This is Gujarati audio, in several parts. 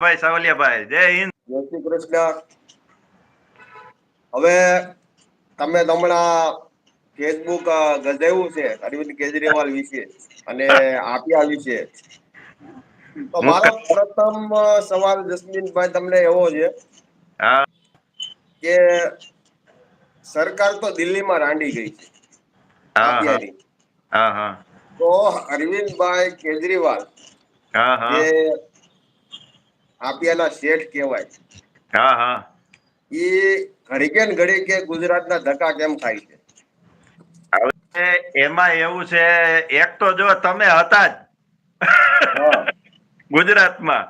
ભાઈ સાવલિયાભાઈ, જય હિન્દ. જય શ્રી કૃષ્ણ. હવે તમે હમણાં ફેસબુક ગજાવ્યું છે અરવિંદ કેજરીવાલ વિશે અને આપ્યા વિશે. તો હું મારો પ્રથમ સવાલ જસ્મીનભાઈ તમને એવો છે હા કે સરકાર તો દિલ્હીમાં રાંડી ગઈ છે હા હા આપ્યાની. હા હા તો અરવિંદભાઈ કેજરીવાલ હા જે હા આપ્યાના શેઠ કહેવાય, હા હા એ ઘડીકે ને ઘડીકે ગુજરાતના ધક્કા કેમ થાય છે? હવે એમાં એવું છે, એક તો જો તમે હતા જ હા ગુજરાતમાં,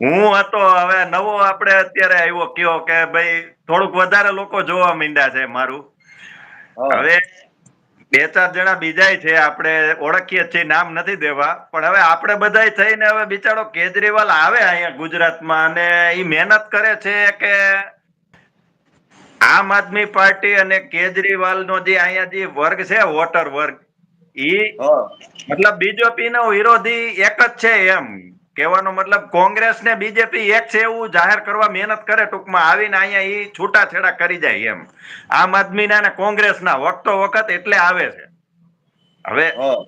હું હતો. હવે નવો આપણે અત્યારે આવ્યો કયો કે ભાઈ થોડુંક વધારે લોકો જોવા માંડ્યા છે મારું. હા હવે બે ચાર જણા બીજાય છે, આપણે ઓળખીએ છીએ, નામ નથી દેવા, પણ હવે આપણે બધાય થઈને હવે બિચારો કેજરીવાલ આવે અહીંયા ગુજરાતમાં અને એ મહેનત કરે છે કે આમ આદમી પાર્ટી અને કેજરીવાલ નો જે અહીંયા જે વર્ગ છે, વોટર વર્ગ, ઈ હા મતલબ બીજેપી નો વિરોધી એક જ છે એમ કહેવાનો મતલબ. કોંગ્રેસ ને બીજેપી એક છે એવું જાહેર કરવા મહેનત કરે, ટૂંકમાં આવીને અહીંયા ઈ છૂટાછેડા કરી જાય એમ. આમ આદમી ના અને કોંગ્રેસ ના વખતો વખત એટલે આવે છે. હવે હા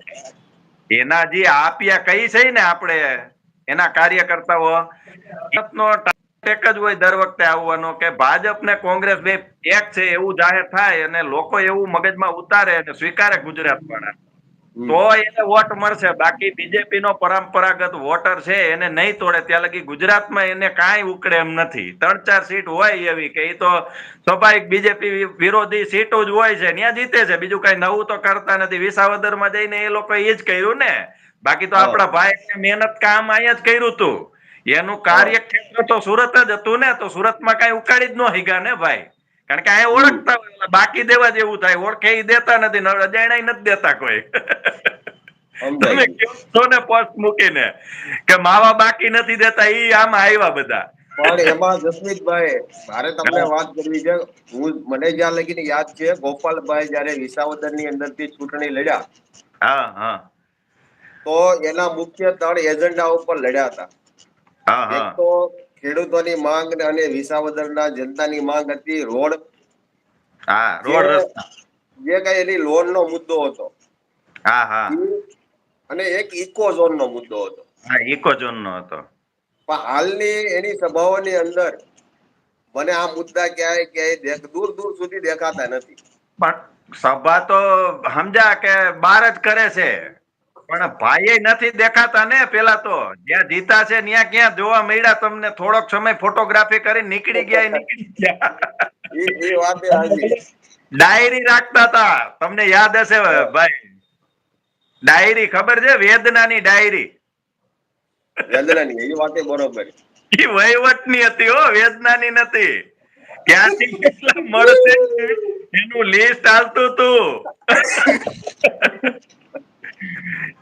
એના જે આપ્યા કઈ છે ને આપણે એના કાર્યકર્તાઓ નો એક જ હોય દર વખતે આવવાનો કે ભાજપ ને કોંગ્રેસ બે એક છે એવું જાહેર થાય અને લોકો એવું મગજમાં ઉતારે અને સ્વીકારે ગુજરાત વાળા, હમ તો એને વોટ મળશે. બાકી બીજેપી નો પરંપરાગત વોટર છે એને નહીં તોડે ત્યાં લગી ગુજરાતમાં એને કાંઈ ઉકળે એમ નથી. 3-4 સીટ હોય એવી કે એ તો સ્વાભાવિક બીજેપી વિરોધી સીટો જ હોય છે, ત્યાં જીતે છે. બીજું કઈ નવું તો કરતા નથી. વિસાવદર માં જઈને એ લોકો એ જ કર્યું ને. બાકી તો હા આપણા ભાઈ મહેનત કામ અહીંયા જ કર્યું હતું. એનું હા કાર્યક્ષેત્ર તો સુરત જ હતું ને, તો સુરતમાં કઈ ઉકાળી જ ન હીગા ને ભાઈ. કારણ કે આ હમ ઓળખતા હોય, બાકી દેવા જેવું થાય. ઓળખે એ દેતા નથી, અજાણાય નથી દેતા કોઈ. સમજાઈ તમે ગયું. કહો છો ને પોસ્ટ મૂકીને કે માવા બાકી નથી દેતા, ઈ આમાં આવ્યા બધા. પણ એમાં જસમીતભાઈ મારે તમને વાત કરવી છે. મને જ્યાં લગીને યાદ છે, ગોપાલભાઈ જયારે વિસાવદર ની અંદર થી ચૂંટણી લડ્યા, હા હા તો એના મુખ્ય 3 એજન્ડા ઉપર લડ્યા હતા. હા એક હા તો ખેડૂતોની માંગ અને વિસાવદરના જનતાની માંગ હતી રોડ, હા જે રોડ રસ્તા. જે કઈ એની લોન નો મુદ્દો હતો, હા હા અને એક ઇકો ઝોન નો મુદ્દો હતો. હા ઇકો ઝોન નો હતો. પણ હાલની એની સભાઓની અંદર મને આ મુદ્દા ક્યાંય દૂર દૂર સુધી દેખાતા નથી. પણ સભા તો સમજા કે બાર જ કરે છે, પણ ભાઈ નથી દેખાતા ને. પેલા તો જ્યાં જીતા છે ત્યાં ક્યાં જોવા મળ્યા તમને? થોડોક સમય ફોટોગ્રાફી કરી નીકળી ગયા, નીકળી ગયા. એ વાત હાજી. ડાયરી રાખતા હતા, તમને યાદ હશે ભાઈ. ડાયરી ખબર છે? વેદનાની ડાયરી. વેદનાની એ વાત બરોબર. એ વહીવટ ની હતી હો, વેદનાની નથી. ક્યાંથી કેટલા મળશે એનું લિસ્ટ ચાલતું હતું.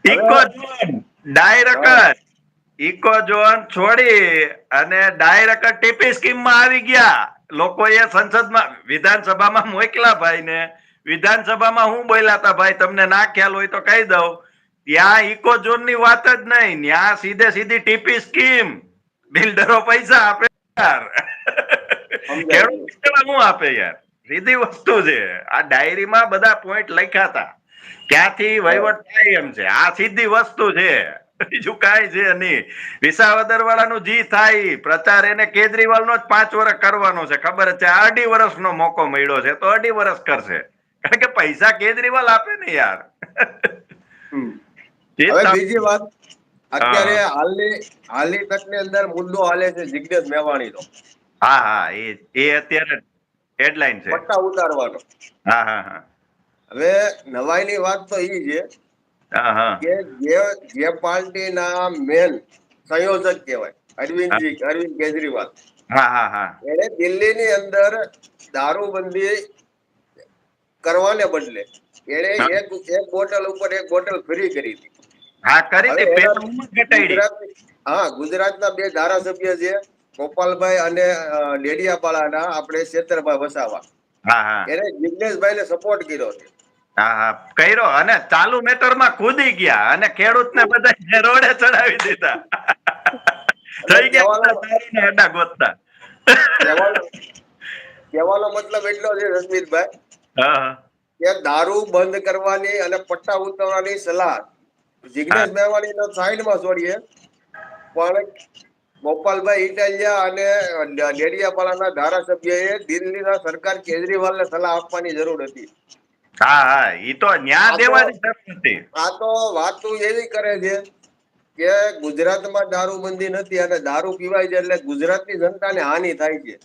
હવે ઇકો ઝોન હા ડાયરેક્ટ ઇકો ઝોન છોડી અને ડાયરેક્ટ ટીપી સ્કીમ માં આવી ગયા. લોકો એ સંસદમાં વિધાનસભામાં મોકલા ભાઈ ને. વિધાનસભામાં હું બોલ્યા તા ભાઈ, તમને ના ખ્યાલ હોય તો કહી દઉં. ત્યાં ઇકો ઝોન ની વાત જ નહીં, ત્યાં સીધી ટીપી સ્કીમ. બિલ્ડરો પૈસા આપે. સમજાય ગયું. ખેડૂત શું આપે યાર? સીધી વસ્તુ છે. આ ડાયરીમાં બધા પોઈન્ટ લખ્યા હતા. ક્યાંથી હા વહીવટ થાય એમ છે. આ સીધી વસ્તુ છે, બીજું કઈ છે નહીં. વિસાવદર વાળાનું જી થાય પ્રચાર એને કેજરીવાલ નો જ 5 વર્ષ કરવાનો છે, ખબર છે. 2.5 વર્ષનો મોકો મળ્યો છે તો 2.5 વર્ષ કરશે. કારણ કે પૈસા કેજરીવાલ આપે ને યાર. હમ. જે હવે બીજી વાત, અત્યારે હા હાલની તક ની અંદર મુદ્દો હાલે છે જિગ્નેશ મેવાણી નો. હા હા એ અત્યારે હેડલાઈન છે. પટ્ટા ઉતારવાનો. હા હા હા હવે નવાઈ ની વાત તો ઈ છે હા હા કે જે પાર્ટી ના મેન સંયોજક કહેવાય, અરવિંદ કેજરીવાલ, હા હા હા એને દિલ્હી ની અંદર દારૂબંધી કરવાને બદલે એને હા એક બોટલ ઉપર એક બોટલ ફ્રી કરી હતી. હા કરી હવે હતી એના પેલા ઉંમર ઘટાડી. ગુજરાત ગુજરાતના 2 ધારાસભ્ય છે, ગોપાલભાઈ અને ડેડિયાપાડા ના આપણે છેતરભાઈ વસાવા. હા હા એને જિગ્નેશભાઈ ને સપોર્ટ કર્યો છે. હા હા કર્યો અને ચાલુ મેટર માં કૂદી ગયા અને ખેડૂત ને બધા રોડે ચડાવી દીધા. એટલે થઈ ગયા દારૂના અડ્ડા ગોતતા. કહેવાનો કહેવાનો મતલબ એટલો છે રશ્મિતભાઈ હા કે દારૂ બંધ કરવાની અને પટ્ટા ઉતરવાની સલાહ જિગ્નેશ મેવાણી નો સાઈડમાં છોડીએ, પણ ગોપાલભાઈ ઇટાલિયા અને ડેડિયાપાડાના ધારાસભ્યએ દિલ્હીના સરકાર કેજરીવાલને સલાહ આપવાની જરૂર હતી. હા હા, ઈ તો ન્યા આ તો દેવાની જરૂર હતી. આ તો વાતો એવી કરે છે કે ગુજરાતમાં દારૂબંધી નથી અને દારૂ પીવાય છે એટલે ગુજરાતની જનતાને હાનિ થાય છે.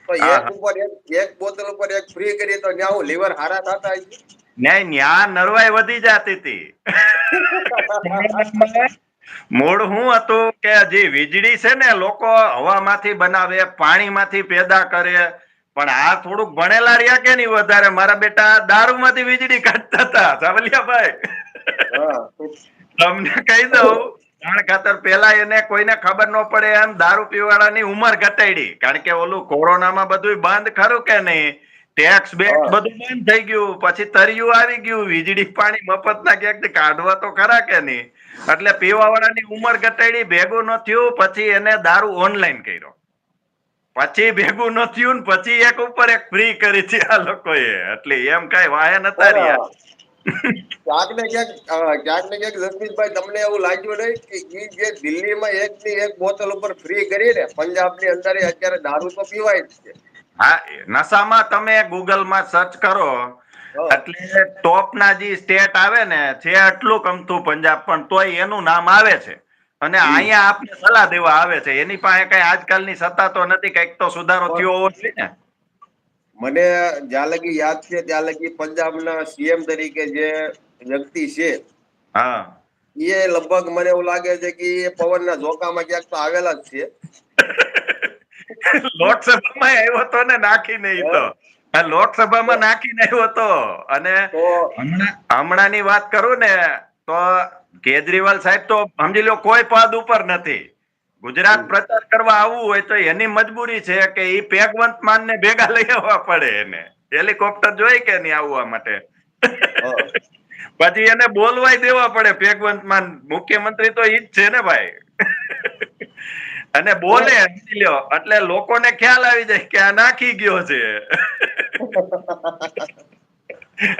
તો હા એક હા, ઉપર એક બોતલ ઉપર એક ફ્રી કરી તો ત્યાં હું લીવર હારા થતા હશે? ન્યા નરવાઈ વધી જતી હતી. મૂળ શું હતું કે જે વીજળી છે ને લોકો હવામાંથી બનાવે, પાણીમાંથી પેદા કરે, પણ આ થોડુંક ભણેલા રહ્યા કે નહીં વધારે, મારા બેટા દારૂમાંથી વીજળી કાઢતા હતા સાવલિયાભાઈ. હા તમને કહી દઉં, જાણ ખાતર પેલા એને કોઈને ખબર ન પડે એમ દારૂ પીવાળાની ઉંમર ઘટાડી, કારણ કે ઓલું કોરોનામાં બધું બંધ ખરું કે નહીં, ટેક્સ બેક્સ હા બધું બંધ થઈ ગયું, પછી તરિયું આવી ગયું, વીજળી પાણી મફતના ક્યાંક કાઢવા તો ખરા કે નહીં, એટલે પીવા વાળાની ઉંમર ઘટાડી, ભેગું ન થયું, પછી એને દારૂ ઓનલાઈન કર્યો, પછી ભેગું ન થયું ને પછી એક ઉપર એક ફ્રી કરી છે આ લોકોએ, એટલે એમ કઈ વાહે નતા રહ્યા. પણ ક્યાંક ને ક્યાંક જસમીતભાઈ તમને એવું લાગ્યું નહીં કે ઈ જે દિલ્હીમાં એક ની એક બોતલ ઉપર ફ્રી કરી ને પંજાબ ની અંદર અત્યારે દારૂ તો પીવાય જ છે. હા, નશામાં તમે ગૂગલમાં સર્ચ કરો હા એટલે ટોપ ના જે સ્ટેટ આવે ને છે આટલું કમતું પંજાબ, પણ તોય એનું નામ આવે છે. અને હમ. અહીંયા આપને સલાહ દેવા આવે છે, એની પાસે કઈ આજકાલની સત્તા તો નથી, કઈક તો સુધારો પણ થયો હોવો જોઈએ ને. મને જ્યાં લગી યાદ છે ત્યાં લગી પંજાબના સીએમ તરીકે જે વ્યક્તિ છે હા. એ લગભગ મને એવું લાગે છે કે એ પવનના ઝોકામાં ક્યાંક તો આવેલા જ છે. લોકસભામાં આવ્યો હતો ને નાખીને ઈ તો. આ લોકસભામાં નાખીને આવ્યો હતો. અને તો હમણાં ની વાત કરું ને તો કેજરીવાલ સાહેબ તો સમજી લો કોઈ પદ ઉપર નથી. ગુજરાત પ્રચાર કરવા આવવું હોય તો એની મજબૂરી છે કે ઈ પેગવંત માન ને ભેગા લઈ આવવા પડે એને. હેલિકોપ્ટર જોઈ કે નહીં આવવા માટે. હા પછી એને બોલવાય દેવા પડે પેગવંત માન, મુખ્યમંત્રી તો ઈ જ છે ને ભાઈ. અને અને બોલે સમજી લ્યો એટલે લોકોને ખ્યાલ આવી જાય કે આ નાખી ગયો છે.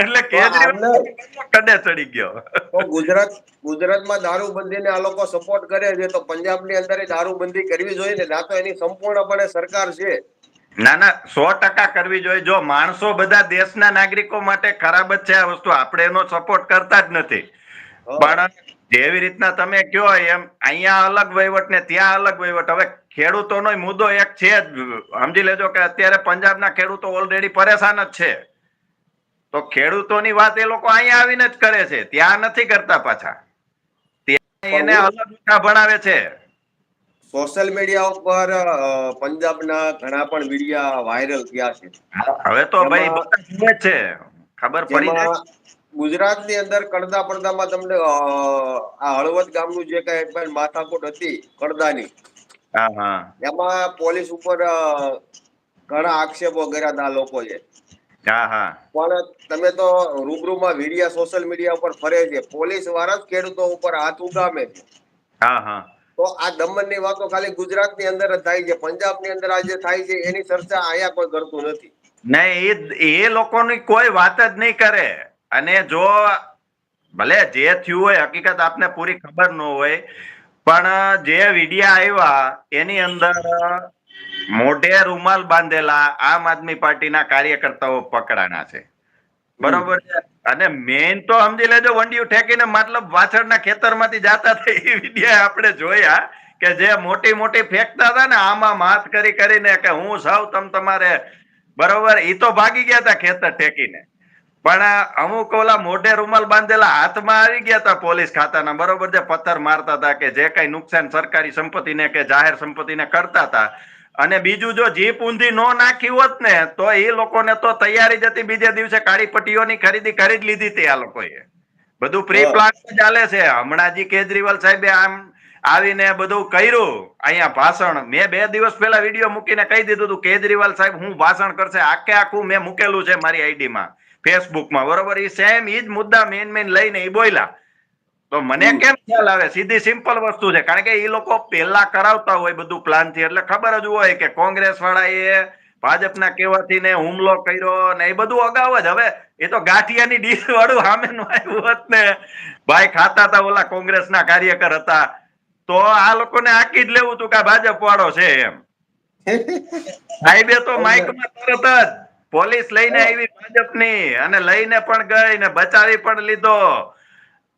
એટલે તો આમને કેજરીવાલ કડે ચડી ગયો. તો ગુજરાતમાં દારૂબંધીને આ લોકો સપોર્ટ કરે છે તો પંજાબની અંદર દારૂબંધી કરવી જોઈએ ને, ના તો એની સંપૂર્ણપણે સરકાર છે. ના ના, 100% કરવી જોઈએ. જો માણસો બધા દેશના નાગરિકો માટે ખરાબ જ છે આ વસ્તુ, આપણે એનો સપોર્ટ કરતા જ નથી. હા પણ જેવી રીતના તમે કયો એમ અહીંયા અલગ વહીવટ ને ત્યાં અલગ વહીવટ. હવે ખેડૂતોનો મુદ્દો એક છે જ, સમજી લેજો કે અત્યારે પંજાબના ખેડૂતો ઓલરેડી પરેશાન જ છે. તો ખેડૂતોની વાત એ લોકો અહીંયા આવીને જ કરે છે, ત્યાં નથી કરતા પાછા. ત્યાં પણ એને હું અલગ ભણાવે છે. સોશિયલ મીડિયા ઉપર પંજાબના ઘણા પણ વિડિયા વાયરલ થયા છે. હવે તો ભાઈ જેમાં બધા જુએ જ છે, ખબર પડી જાય. જેમાં ગુજરાતની અંદર કડદા પડદામાં તમને આ હળવદ ગામનું જે કઈ માથાકૂટ હતી કડદાની, હા હા એમાં પોલીસ ઉપર ઘણા આક્ષેપો કર્યા હતા આ લોકોએ. હા હા પણ તમે તો રૂબરૂમાં વિડિયા સોશિયલ મીડિયા ઉપર ફરે છે, પોલીસ વાળા જ ખેડૂતો ઉપર હાથ ઉગામે છે. હા હા તો આ દમનની વાતો ખાલી ગુજરાતની અંદર જ થાય છે, પંજાબની અંદર આ જે થાય છે એની ચર્ચા અહીંયા કોઈ કરતું નથી. નહીં, એ લોકોની કોઈ વાત જ નહીં કરે. અને જો ભલે જે થયું હોય હકીકત આપને પૂરી ખબર ન હોય, પણ જે વિડિયા આવ્યા એની અંદર મોઢે રૂમાલ બાંધેલા આમ આદમી પાર્ટીના કાર્યકર્તાઓ પકડાના છે. હમ બરોબર છે. અને મેઇન તો સમજી લેજો વંડિયું ઠેકીને મતલબ પાછળના ખેતરમાંથી જાતા હતા એ વિડિયા આપણે જોયા, કે જે મોટી મોટી ફેંકતા હતા ને આમાં હાથ કરી કરીને કે હું સૌ તમારે, બરોબર, ઈ તો ભાગી ગયા હતા ખેતર ઠેકીને. પણ અમુક ઓલા મોઢે રૂમાલ બાંધેલા હાથમાં આવી ગયા હતા પોલીસ ખાતાના, બરોબર, જે પથ્થર મારતા હતા કે જે કઈ નુકસાન સરકારી સંપત્તિને કે જાહેર સંપત્તિને કરતા હતા. અને બીજું જો જીપ ઊંધી નો નાખી હોત ને તો એ લોકોને તો તૈયારી જ હતી, બીજે દિવસે કાળી પટ્ટીઓની ખરીદી કરી જ લીધી હતી આ લોકોએ. બધું પ્રી હા પ્લાન ચાલે છે. હમણાં જે કેજરીવાલ સાહેબે આમ આવીને બધું કર્યું અહીંયા ભાષણ, મેં 2 દિવસ પહેલા વિડીયો મૂકીને કહી દીધું હતું કેજરીવાલ સાહેબ હું ભાષણ કરશે, આખે આખું મેં મૂકેલું છે મારી આઈડીમાં, ફેસબુકમાં, બરોબર. એ સેમ ઈ જ મુદ્દા મેન લઈને એ બોલ્યા. તો મને કેમ ખ્યાલ આવે? સીધી સિમ્પલ વસ્તુ છે, કારણ કે એ લોકો પેલા કરાવતા હોય બધું પ્લાન થી, એટલે ખબર જ હોય કે કોંગ્રેસ વાળા એ ભાજપના કહેવાથી ને હુમલો કર્યો ને એ બધું અગાઉ જ. હવે એ તો ગાંઠિયાની ડીશ વાળું સામેનું આવ્યું હોત ને, ભાઈ ખાતા હતા ઓલા કોંગ્રેસના કાર્યકર હતા, તો આ લોકોને આકી જ લેવું હતું કે ભાજપ વાળો છે એમ. સાહેબે તો માઇકમાં તરત જ પોલીસ લઈને આવી ભાજપની, અને લઈને પણ ગઈ ને બચાવી પણ લીધો,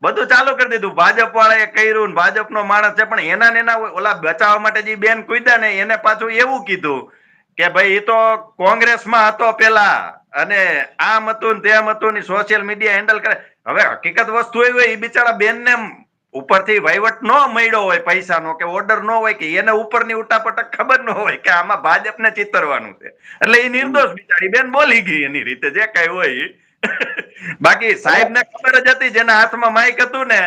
બધું ચાલુ કરી દીધું. ભાજપ વાળાએ કર્યું, ભાજપનો માણસ છે, પણ એના ને એના ઓલા બચાવવા માટે જે બેન કૂદ્યા ને એને પાછું એવું કીધું કે ભાઈ એ તો કોંગ્રેસમાં હતો પેલા, અને આમ હતું ને તેમ હતું ને સોશિયલ મીડિયા હેન્ડલ કરે. હવે હકીકત વસ્તુ એવી હોય, એ બિચારા બેન ને ઉપરથી વહીવટ ન મળ્યો હોય, પૈસાનો કે ઓર્ડર ન હોય, કે એને ઉપરની ઉટાપટક ખબર ન હોય કે આમાં ભાજપને ચિતરવાનું છે, એટલે એ નિર્દોષ બિચારી બેન બોલી ગઈ એની રીતે જે કઈ હોય. બાકી સાહેબ ને ખબર જ હતી, જેના હાથમાં માઇક હતું ને,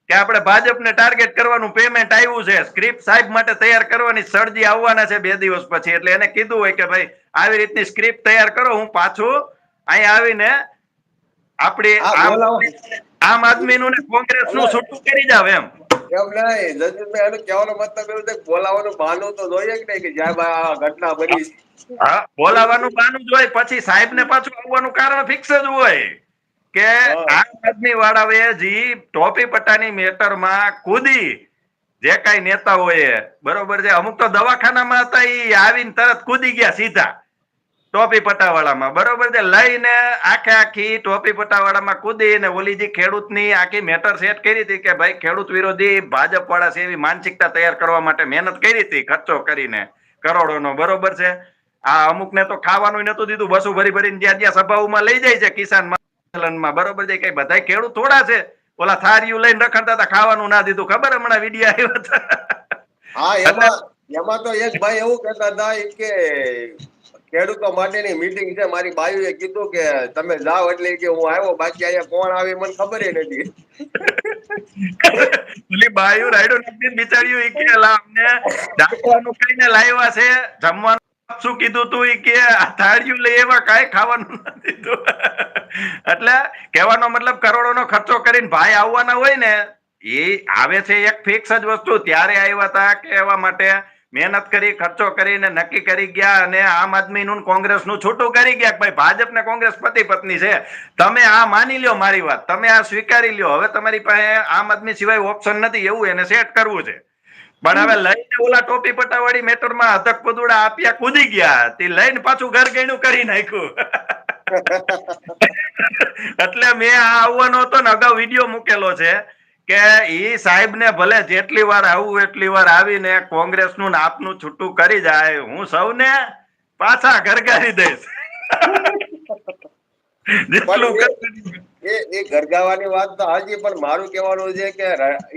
કે આપણે ભાજપને ટાર્ગેટ કરવાનું પેમેન્ટ આવ્યું છે, સ્ક્રિપ્ટ સાહેબ માટે તૈયાર કરવાની, સળજી આવવાના છે 2 દિવસ પછી, એટલે એને કીધું હોય કે ભાઈ આવી રીતની સ્ક્રિપ્ટ તૈયાર કરો, હું પાછું અહીંયા આવીને આપણી આમ આદમીનું ને કોંગ્રેસનું છૂટું કરી જાવ એમ. એમ નહીં જસદીપભાઈ, એનો કહેવાનો મતલબ એવું છે કે બોલાવાનું બહાનું તો જોઈએ કે નહીં, કે જ્યાં આ ઘટના બની. હા, બોલાવાનું બાનું જ હોય, પછી સાહેબ ને પાછું આવવાનું કારણ ફિક્સ જ હોય કે આમ આદમી વાળાએ જી ટોપી પટ્ટાની મેટરમાં કૂદી, જે કઈ નેતાઓએ, બરોબર છે, અમુક તો દવાખાનામાં હતા, એ આવીને તરત કૂદી ગયા સીધા ટોપી પટ્ટાવાળામાં, બરોબર છે, લઈને આખી ટોપી પટ્ટાવાળામાં કૂદીને ઓલી જે ખેડૂતની આખી મેટર સેટ કરી હતી કે ભાઈ ખેડૂત વિરોધી ભાજપ વાળા છે, એવી માનસિકતા તૈયાર કરવા માટે મહેનત કરી હતી, ખર્ચો કરીને કરોડોનો, બરોબર છે. આ અમુક ને તો ખાવાનું નતું દીધું, બસો ભરી ભરીને જ્યાં જ્યાં સભાઓમાં લઈ જાય છે, કિસાન સંમેલનમાં, બરોબર છે, કઈ બધા ખેડૂત થોડા છે ઓલા થારીયું લઈને રખડતા હતા, ખાવાનું ના દીધું, ખબર હમણાં વિડીયો આવ્યો હતા. હા, એમાં તો એક ભાઈ એવું કહેતા હતા કે ખેડૂતો માટેની મીટિંગ છે, મારી બાયુએ કીધું કે તમે જાઓ, એટલે કે હું આવ્યો, બાકી અહીંયા કોણ આવે મને ખબર નથી. પેલી બાયુ રાયડો નાખી બિચારીઓ, ઈ કે અમને ડાકવાનું કઈને લાવ્યા છે, જમવાનું શું કીધું તું, ઈ કે થાળિયું લઈ એવા કાંઈ ખાવાનું નથી દીધું. એટલે કહેવાનો મતલબ કરોડોનો ખર્ચો કરીને ભાઈ આવવાના હોય ને, એ આવે છે એક ફિક્સ જ વસ્તુ, ત્યારે આવ્યા હતા કહેવા માટે, મહેનત કરી, ખર્ચો કરીને નક્કી કરી ગયા, અને આમ આદમીનું કોંગ્રેસનું છૂટું કરી ગયા. ભાઈ ભાજપ ને કોંગ્રેસ પતિ પત્ની છે, તમે આ માની લ્યો મારી વાત, તમે આ સ્વીકારી લ્યો, હવે તમારી પાસે આમ આદમી સિવાય ઓપ્શન નથી, એવું એને સેટ કરવું છે. પણ હવે લઈને ઓલા ટોપી પટ્ટાવાળી મેટરમાં અધક પદુડા આપ્યા, કૂદી ગયા, તે લઈને પાછું ઘર ગયણું કરી નાખ્યું. એટલે મેં આ આવવાનો હતો ને, અગાઉ વિડીયો મૂકેલો છે કે ઈ સાહેબ ને ભલે જેટલી વાર આવું એટલી વાર આવીને કોંગ્રેસનું ને આપનું છૂટું કરી જાય, હું સૌને પાછા ઘરગારી દઈશ. એ ઘરગાવાની વાત તો હાજી, પણ મારું કહેવાનું છે કે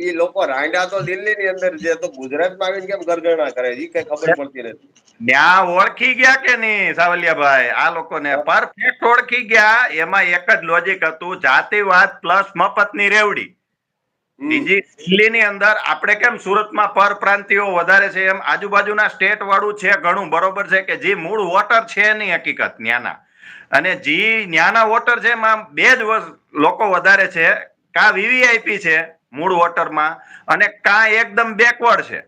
એ લોકો રાંડા તો દિલ્હી ની અંદર છે, તો ગુજરાતમાં આવીને કેમ ઘરગણના કરે એ કઈ ખબર પડતી નથી. ત્યાં ઓળખી ગયા કે નહીં સાવલિયાભાઈ? આ લોકોને પરફેક્ટ ઓળખી ગયા. એમાં એક જ લોજિક હતું, જાતિવાદ પ્લસ મફતની રેવડી. બીજી દિલ્હીની અંદર આપણે કેમ સુરતમાં પરપ્રાંતિયો વધારે છે, એમ આજુબાજુના સ્ટેટ વાળું છે ઘણું, બરોબર છે, કે જે મૂળ વોટર છે નહીં હકીકત ન્યાના, અને જે ન્યાના વોટર છે એમાં બે જ લોકો વધારે છે, કા વીવીઆઈપી છે મૂળ વોટરમાં, અને કા એકદમ બેકવર્ડ છે.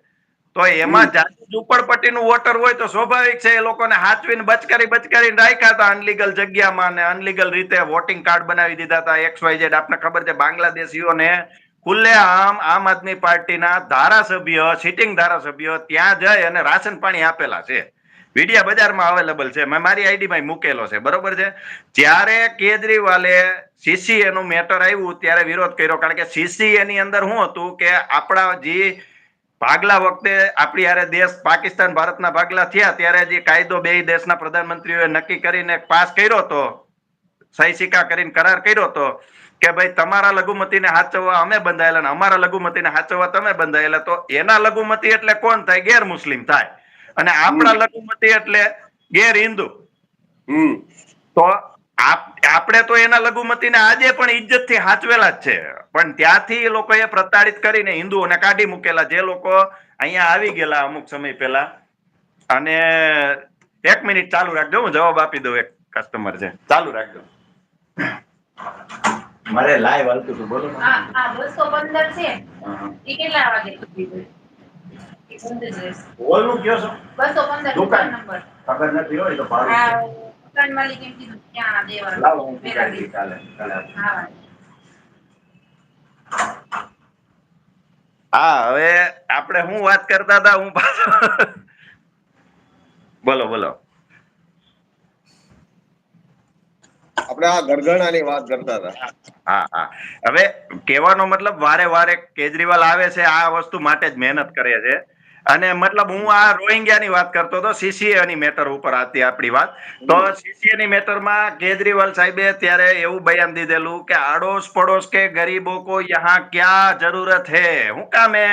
તો એમાં ઝુંપડપટ્ટીનું વોટર હોય તો સ્વાભાવિક છે એ લોકોને હાચવીને બચકારીને રાખ્યા હતા અનલીગલ જગ્યામાં, ને અનલીગલ રીતે વોટિંગ કાર્ડ બનાવી દીધા હતા XYZ. આપને ખબર છે બાંગ્લાદેશીઓને ખુલ્લેઆમ આમ આદમી પાર્ટીના ધારાસભ્ય, સિટિંગ ધારાસભ્ય ત્યાં જઈ અને રાશન પાણી આપેલા છે. વિડિયા બજારમાં અવેલેબલ છે, મેં મારી આઈડીમાં મૂકેલો છે, બરોબર છે. જ્યારે કેજરીવાલે CCA નું મેટર આવ્યું ત્યારે વિરોધ કર્યો, કારણ કે CCA ની અંદર શું હતું કે આપણા જે ભાગલા વખતે આપણી હારે દેશ પાકિસ્તાન ભારતના ભાગલા થયા ત્યારે જે કાયદો બે દેશના પ્રધાનમંત્રીઓએ નક્કી કરીને પાસ કર્યો હતો, સહી સિક્કા કરીને કરાર કર્યો હતો કે ભાઈ તમારા લઘુમતીને હાચવવા અમે બંધાયેલા ને અમારા લઘુમતીને હાચવવા તમે બંધાયેલા, તો એના લઘુમતી એટલે કોણ થાય? ગેર મુસ્લિમ થાય, અને આપણા લઘુમતી એટલે ગેર હિન્દુ. તો આપણે તો એના લઘુમતીને આજે પણ ઇજ્જતથી હાચવેલા જ છે, પણ ત્યાંથી એ લોકોએ પ્રતાડિત કરીને હિન્દુઓને કાઢી મૂકેલા, જે લોકો અહીંયા આવી ગયેલા અમુક સમય પહેલા. અને 1 મિનિટ ચાલુ રાખજો, હું જવાબ આપી દઉં, એક કસ્ટમર છે, ચાલુ રાખજો. મારે લાઈવ હાલતું હતું, બોલો. હા હા 215 છે. એ કેટલા વાગે ઓલું કયો છો? 215 દુકાન નંબર ખબર નથી હોય તો ભાડું હા છે. દુકાન માલિક એમ કીધું ત્યાં દેવાનું. લાવો હું પૂછાઈ દઈશ કાલે આપું. હા હા, હવે આપણે શું વાત કરતા હતા, હું પાછો બોલો બોલો. આપણે આ ગરગણાની વાત કરતા હતા. હા હા, હવે કહેવાનો મતલબ વારે વારે કેજરીવાલ આવે છે આ વસ્તુ માટે જ મહેનત કરે છે. અને મતલબ હું આ રોહિંગ્યાની વાત કરતો હતો, સીસીએ ની મેટર ઉપર હતી આપણી વાત. તો સીસીએ ની મેટરમાં કેજરીવાલ સાહેબે ત્યારે એવું બયાન દીધેલું કે આડોશ પડોશ કે ગરીબો કો યહાં ક્યાં જરૂરત હે, હું કામ હે?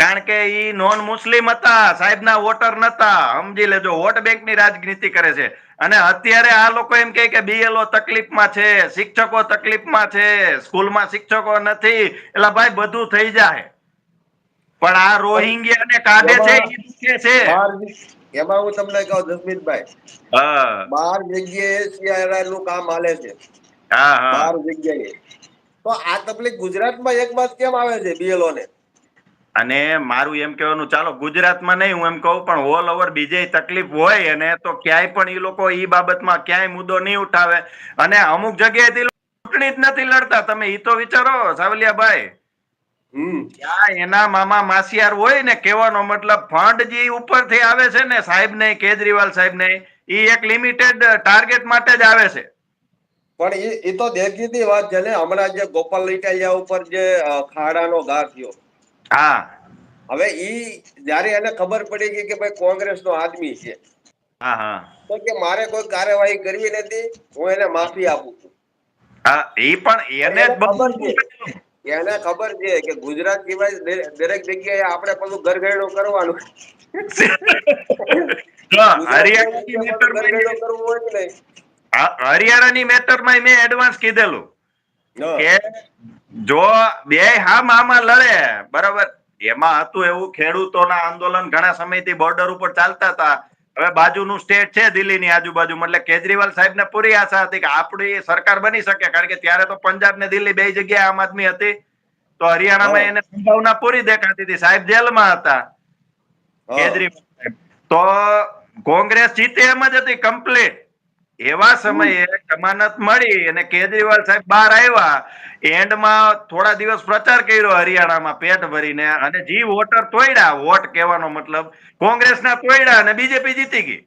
કારણ કે ઈ નોન મુસ્લિમ હતા, સાહેબના વોટર નતા. સમજી લેજો, વોટ બેંકની રાજનીતિ કરે છે. અને અત્યારે આ લોકો એમ કે બીએલઓ તકલીફમાં છે, શિક્ષકો તકલીફમાં છે, સ્કૂલમાં શિક્ષકો નથી, એટલે ભાઈ બધું થઈ જાય. પણ આ રોહિંગ્યા ને કાઢે છે એમાં ઈ દુખે છે. એમાં હું તમને કહું જસમીતભાઈ, હા 12 જગ્યાએ સીઆરઆર નું કામ હાલે છે, હા હા. 12 જગ્યાએ. તો આ તકલીફ ગુજરાતમાં એક વાત કેમ આવે છે બીએલઓ ને? અને મારું એમ કહેવાનું, ચાલો ગુજરાતમાં નહીં હું એમ કહું, પણ ઓલ ઓવર બીજે તકલીફ હોય અને તો ક્યાંય પણ ઈ લોકો ઈ બાબતમાં ક્યાંય મુદ્દો નહીં ઉઠાવે. અને અમુક જગ્યાએથી ચૂંટણી જ નથી લડતા. તમે ઈ તો વિચારો સાવલિયાભાઈ. ત્યાં એના મામા માસિયાર હોય ને, કહેવાનો મતલબ ફંડ જે ઉપરથી આવે છે ને સાહેબ ને, કેજરીવાલ સાહેબ ને, ઈ એક લિમિટેડ ટાર્ગેટ માટે જ આવે છે. પણ એ તો દેખીતી વાત છે ને. હમણાં જે ગોપાલ ઇટાલિયા ઉપર જે ખાડાનો ઘા થયો, હા હવે ઈ જયારે એને ખબર પડી ગઈ કે ભાઈ કોંગ્રેસ નો આદમી છે, હા હા તો કે મારે કોઈ કાર્યવાહી કરવી નથી, હું એને માફી આપું છું. હા, એ પણ પણ એને એને જ બહુ ખબર છે, એને ખબર છે કે ગુજરાત સિવાય દરેક જગ્યાએ આપણે પેલું ઘરગથ્થું કરવાનું. ગુજરાત જેવી હરિયાણાની જગ્યાએ પાછું મેટરમાં ઘરગથ્થું કરવું હોય કે નહીં. હરિયાણાની મેટરમાં મેં એડવાન્સ કીધેલું હા કે જો બે હામાં લડે, બરાબર. એમાં હતું એવું, ખેડૂતોના આંદોલન ઘણા સમયથી બોર્ડર ઉપર ચાલતા હતા. હવે બાજુનું સ્ટેટ છે દિલ્હીની આજુબાજુમાં, એટલે કેજરીવાલ સાહેબને પૂરી આશા હતી કે આપણી સરકાર બની શકે, કારણ કે ત્યારે તો પંજાબ ને દિલ્હી બે જગ્યાએ આમ આદમી હતી. તો હા હરિયાણામાં એને સંભાવના પૂરી દેખાતી હતી. સાહેબ જેલમાં હતા, હા કેજરીવાલ સાહેબ. તો કોંગ્રેસ જીતે એમ જ હતી કમ્પ્લીટ. એવા સમયે જમાનત મળી અને કેજરીવાલ સાહેબ બહાર આવ્યા. એન્ડમાં થોડા દિવસ પ્રચાર કર્યો હરિયાણામાં પેટ ભરીને, અને જી વોટર તોડ્યા, વોટ કહેવાનો મતલબ કોંગ્રેસના તોડ્યા અને બીજેપી જીતી ગઈ.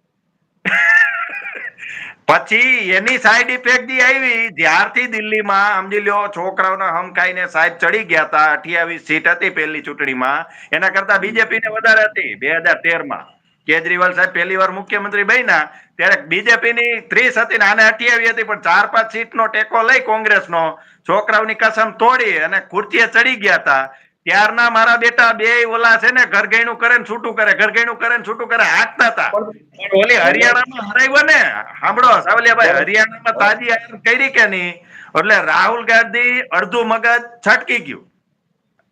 પછી એની સાઈડ ઇફેક્ટ જે આવી, જ્યારથી દિલ્હીમાં સમજી લ્યો છોકરાઓના હમ ખાઈને સાહેબ ચડી ગયા હતા, 28 સીટ હતી પહેલી ચૂંટણીમાં, એના કરતા બીજેપી ને વધારે હતી 2013 માં. કેજરીવાલ સાહેબ પહેલી વાર મુખ્યમંત્રી બન્યા ત્યારે બીજેપી ની 30 હતી ને આને 28 હતી, પણ 4-5 સીટ નો ટેકો લઈ કોંગ્રેસનો, છોકરાઓની કસમ તોડી અને ખુરચીએ ચડી ગયા હતા. ત્યારના મારા બેટા બે ઓલા છે ને, ઘરગૈણું કરે ને છૂટું કરે, ઘરગૈણું કરે ને છૂટું કરે, હાંકતા હતા. પણ ઓલી એમાં હરિયાણામાં હરાવ્યો ને, સાંભળો સાવલિયાભાઈ, બરોબર. હરિયાણામાં હા તાજી આયર કરી કે નહીં, એટલે રાહુલ ગાંધી અડધું મગજ છટકી ગયું,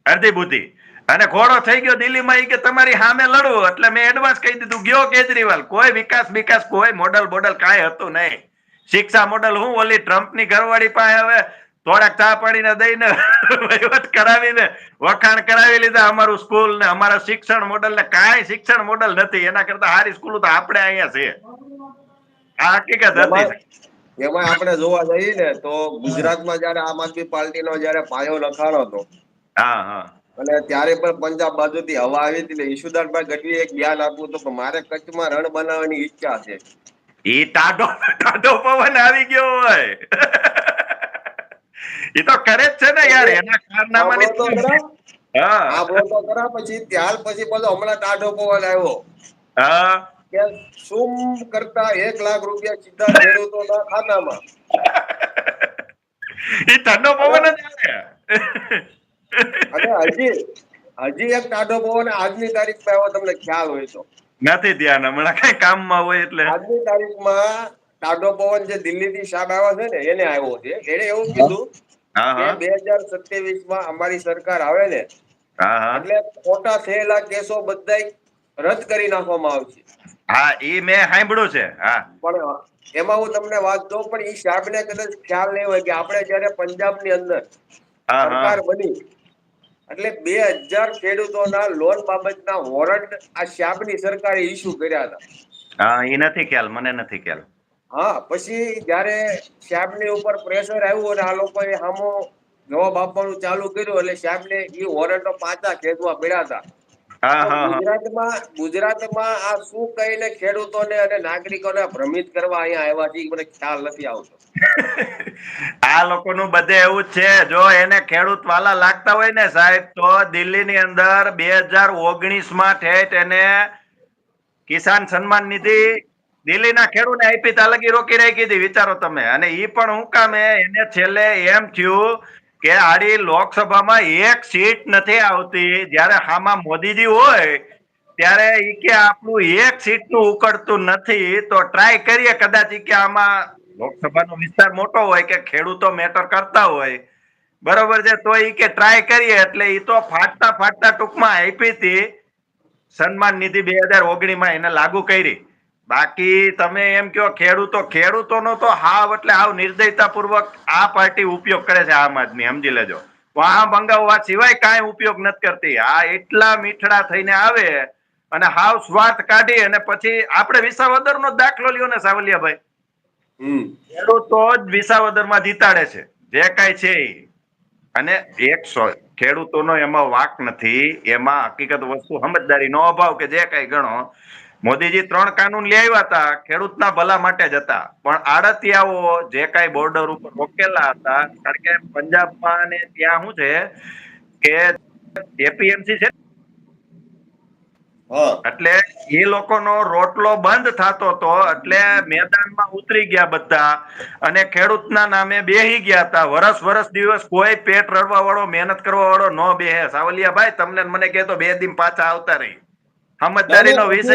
અડધી બુદ્ધિ, અને ઘોડો થઈ ગયો દિલ્હીમાં. કે તમારી સામે લડવું, એટલે મેં એડવાન્સ કહી દીધું, ગયો કેજરીવાલ. કોઈ વિકાસ કોઈ મોડલ કાંઈ હતું નહીં. શિક્ષા મોડલ હું ઓલી ટ્રમ્પની ઘરવાળી પાસે હવે થોડાક ચા પાણીને દઈને વહીવટ કરાવીને વખાણ કરાવી લીધા. અમારું સ્કૂલ ને અમારા શિક્ષણ મોડલ ને કાંઈ શિક્ષણ મોડલ નથી. એના કરતા સારી સ્કૂલ તો આપણે અહીંયા છે. આ હકીકત હતી. એમાં એમાં આપણે જોવા જઈએ ને તો ગુજરાતમાં જયારે આમ આદમી પાર્ટીનો જયારે પાયો નખાણો હતો, હા હા અને ત્યારે પણ પંજાબ બાજુથી હવા આવી હતી, એટલે ઈશુદાનભાઈ ગઢવીએ એક જ્ઞાન આપ્યું હતું કે મારે કચ્છમાં રણ બનાવવાની ઈચ્છા છે. એ ટાઢો પવન આવી ગયો હોય. એ તો કરે જ છે ને યાર, એના સાંભળો તો કારનામાની. ખરા, હા સાંભળો તો ખરા. પછી ત્યાર પછી પાછો હમણાં ટાઢો પવન આવ્યો હા. કે શું કરતા 1 લાખ રૂપિયા સીધા ખેડૂતોના ખાતામાં. એ ઠંડો અને પવન જ આવે. અને હજી એક ટાઢો પવન આજની તારીખમાં આવ્યો, તમને ખ્યાલ હોય તો. નથી ધ્યાન, હમણાં કઈ કામમાં હોય એટલે. આજની તારીખમાં ટાઢો પવન જે દિલ્હી થી સાહેબ આવ્યો છે ને, એને આવ્યો છે. એને એવું કીધું હા કે હા 2027માં અમારી સરકાર આવે ને હા હા. એટલે ખોટા થયેલા કેસો બધા રદ કરી નાખવામાં આવશે. હા, ઈ મેં સાંભળ્યું છે. હા. એમાં હું તમને વાત દઉં, પણ એ સાહેબને કદાચ ખ્યાલ નહીં હોય કે આપણે જયારે પંજાબની અંદર હા હા સરકાર બની એટલે 2000 ખેડૂતોના લોન બાબતના વોરંટ આ સાહેબની સરકારે ઇસ્યુ કર્યા હતા. હા એ નથી ખ્યાલ, મને નથી ખ્યાલ. હા, પછી જયારે સાહેબની ઉપર પ્રેશર આવ્યું અને આ લોકોએ સામો જવાબ આપવાનું ચાલુ કર્યું એટલે સાહેબને એ વોરંટો પાછા ખેંચવા પડ્યા હતા. હા તો હા હા ગુજરાતમાં આ શું કહીને ખેડૂતોને અને નાગરિકોને ભ્રમિત કરવા અહીંયા આવ્યા છે એ મને ખ્યાલ નથી આવતો. આ લોકોનું બધે એવું જ છે. જો એને ખેડૂત વાલા લાગતા હોય ને સાહેબ, તો દિલ્હીની અંદર 2019 ઠેઠ એને કિસાન સન્માન નિધિ દિલ્હીના ખેડૂતને આપી તાલગી રોકી રાખી હતી, વિચારો તમે. અને ઈ પણ હું કામે એને છેલ્લે એમ થયું કે આડી લોકસભામાં એક સીટ નથી આવતી, જ્યારે હામાં મોદીજી હોય ત્યારે ઈ કે આપણું એક સીટનું ઉકળતું નથી, તો ટ્રાય કરીએ, કદાચ ઈ કે આમાં લોકસભાનો વિસ્તાર મોટો હોય કે ખેડૂતો મેટર કરતા હોય, બરોબર છે, તો ઈ કે ટ્રાય કરીએ. એટલે ઈ તો ફાટતા ફાટતા ટૂંકમાં આપી હતી સન્માન નિધિ 2019 એને લાગુ કરી. બાકી તમે એમ કહો ખેડૂતોનો તો હાવ એટલે હાવ નિર્દયતા પૂર્વક આ પાર્ટી ઉપયોગ કરે છે, આમ આદમી, સમજી લેજો. વાહ મંગાવવા સિવાય કાંઈ ઉપયોગ નથી કરતી. આ એટલા મીઠડા થઈને આવે અને હાવ સ્વાર્થ કાઢી અને પછી આપણે વિસાવદરનો દાખલો લ્યો ને સાવલિયાભાઈ, ખેડૂતો જ વિસાવદરમાં જીતાડે છે જે કાંઈ છે ઈ. અને ખેડૂતોનો એમાં વાક નથી, એમાં હકીકત વસ્તુ સમજદારીનો અભાવ કે જે કઈ ગણો. મોદીજી 3 કાનૂન લઈ આવ્યા હતા, ખેડૂતના ભલા માટે જ હતા, પણ આડતિયાઓ જે કાંઈ બોર્ડર ઉપર રોકેલા હતા, કારણ કે પંજાબમાં ને ત્યાં શું છે કે એપીએમસી છે, હા, એટલે એ લોકોનો રોટલો બંધ થતો હતો એટલે મેદાનમાં ઉતરી ગયા બધા અને ખેડૂતના નામે બેહી ગયા હતા. વરસ દિવસ કોઈ પેટ રડવા વાળો, મહેનત કરવા વાળો ન બેહે. સાવલિયાભાઈ, તમને મને કહેતો 2 દિન પાછા આવતા રહી. ના ના, સમજદારીનો વિષય.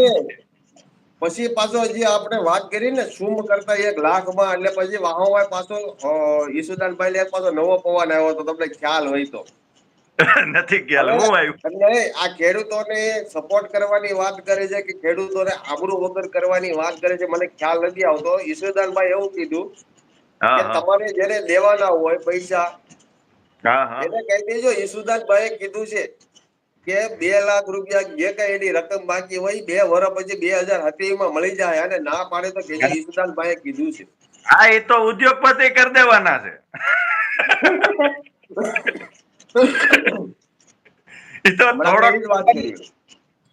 પછી પાછો હજી આપણે વાત કરી ને સુમ કરતા 1 લાખમાં, એટલે પછી વાહોવાય પાછો ઈસુદાનભાઈ ને પાછો નવો પવન આવ્યો તો તમને ખ્યાલ હોય તો. નથી ખ્યાલ હવે હું આવ્યું. એટલે આ ખેડૂતોને સપોર્ટ કરવાની વાત કરે છે કે ખેડૂતોને આબરૂ વગર કરવાની વાત કરે છે, મને ખ્યાલ નથી આવતો. ઈસુદાનભાઈ એવું કીધું હા કે હા તમારે જેને દેવાના હોય પૈસા હા હા એને કહી દેજો. ઈસુદાનભાઈએ કીધું છે કે 2 લાખ રૂપિયા જે કઈ એની રકમ બાકી હોય 2 વર્ષ પછી 2027 મળી જાય. અને ના પાડે તો કેજો, ઈસુદાનભાઈએ કીધું છે. હા, એ તો ઉદ્યોગપતિ કરી દેવાના છે. એ તો હમણાં તો એ જ વાત કરી.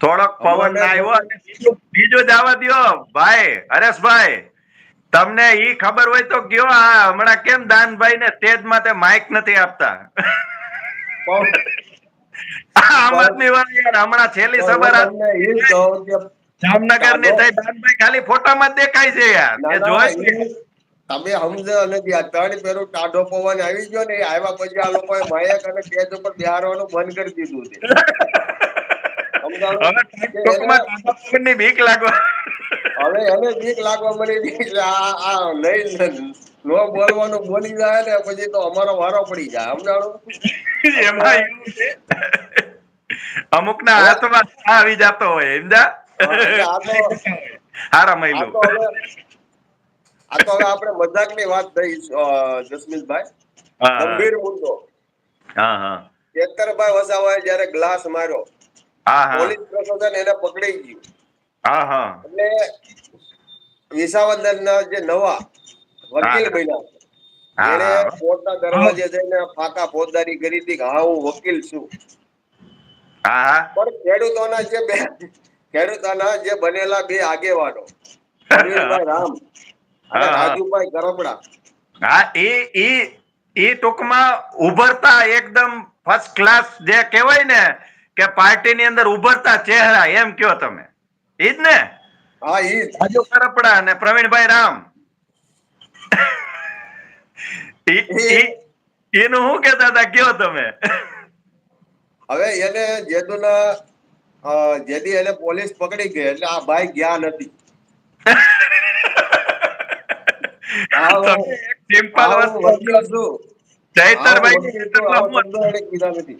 થોડોક પવન ના આવ્યો. અને બીજું જવા દ્યો ભાઈ હરેશભાઈ, તમને ઈ ખબર હોય તો કયો, આ હમણાં કેમ દાનભાઈ ને સ્ટેજ માટે માઇક નથી આપતા? આમ આદમી વાળા યાર, હમણાં છેલ્લી હું સભા તમને એ જ કહું કે જામનગર ની થઈ, દાનભાઈ ખાલી ફોટામાં જ દેખાય છે યાર, ના એ ના, જોઈ. તમે સમજો નથી. આ 3 ફેરું ટાઢો પવન આવી ગયો ને, એ આવ્યા પછી આ લોકોએ માયક અને સ્ટેજ ઉપર બેહારવાનું બંધ કરી દીધું છે. સમજાણું હવે કે એને ટૂંકમાં ટાઢા પવનની બીક લાગવા. હવે એને બીક લાગવા મળી હતી એટલે આ નહીં નો બોલવાનું બોલી જાય ને પછી તો અમારો વારો પડી જાય. સમજાણું એટલે એમાં એવું છે, અમુક ના હવે હાથમાં આવી જતો હોય સમજા. એટલે હારા આ મહિલું. તો હવે આપણે મજાકની વાત થઈ, જસ્મીતભાઈ. હા ગંભીર મુદ્દો. હા હા કેતરભાઈ વસાવાએ જયારે ગ્લાસ માર્યો, હા હા પોલીસ પ્રશાસન એને પકડી ગયું. હા હા એટલે વિસાવદરના જે નવા હા વકીલ બન્યા, હા જેને હા કોર્ટના દરવાજે જઈને ફાકા ફોજદારી કરી હતી કે હા હું વકીલ છું. હા હા પણ ખેડૂતોના જે બનેલા 2 આગેવાનો, પ્રવીણભાઈ રામ અને હા હા રાજુભાઈ ગરબડા, હા ઈ ટૂંકમાં ઉભરતા એકદમ ફર્સ્ટ ક્લાસ જે કહેવાય ને કે પાર્ટીની અંદર ઉભરતા ચહેરા, એમ કયો તમે. ઈ જ ને? હા ઈ જ. રાજુ કરપડા અને પ્રવીણભાઈ રામ. એનું શું કેતા હતા કયો તમે? હવે એને જેથી એને પોલીસ પકડી ગઈ એટલે આ ભાઈ ગયા નથી. તમે એક સિમ્પલ હું વસ્તુ વકીલ છું. હું ચૈતરભાઈ ની વકીલ છું, મેટરમાં આવો હું શબ્દ હતું? એને કીધા નથી.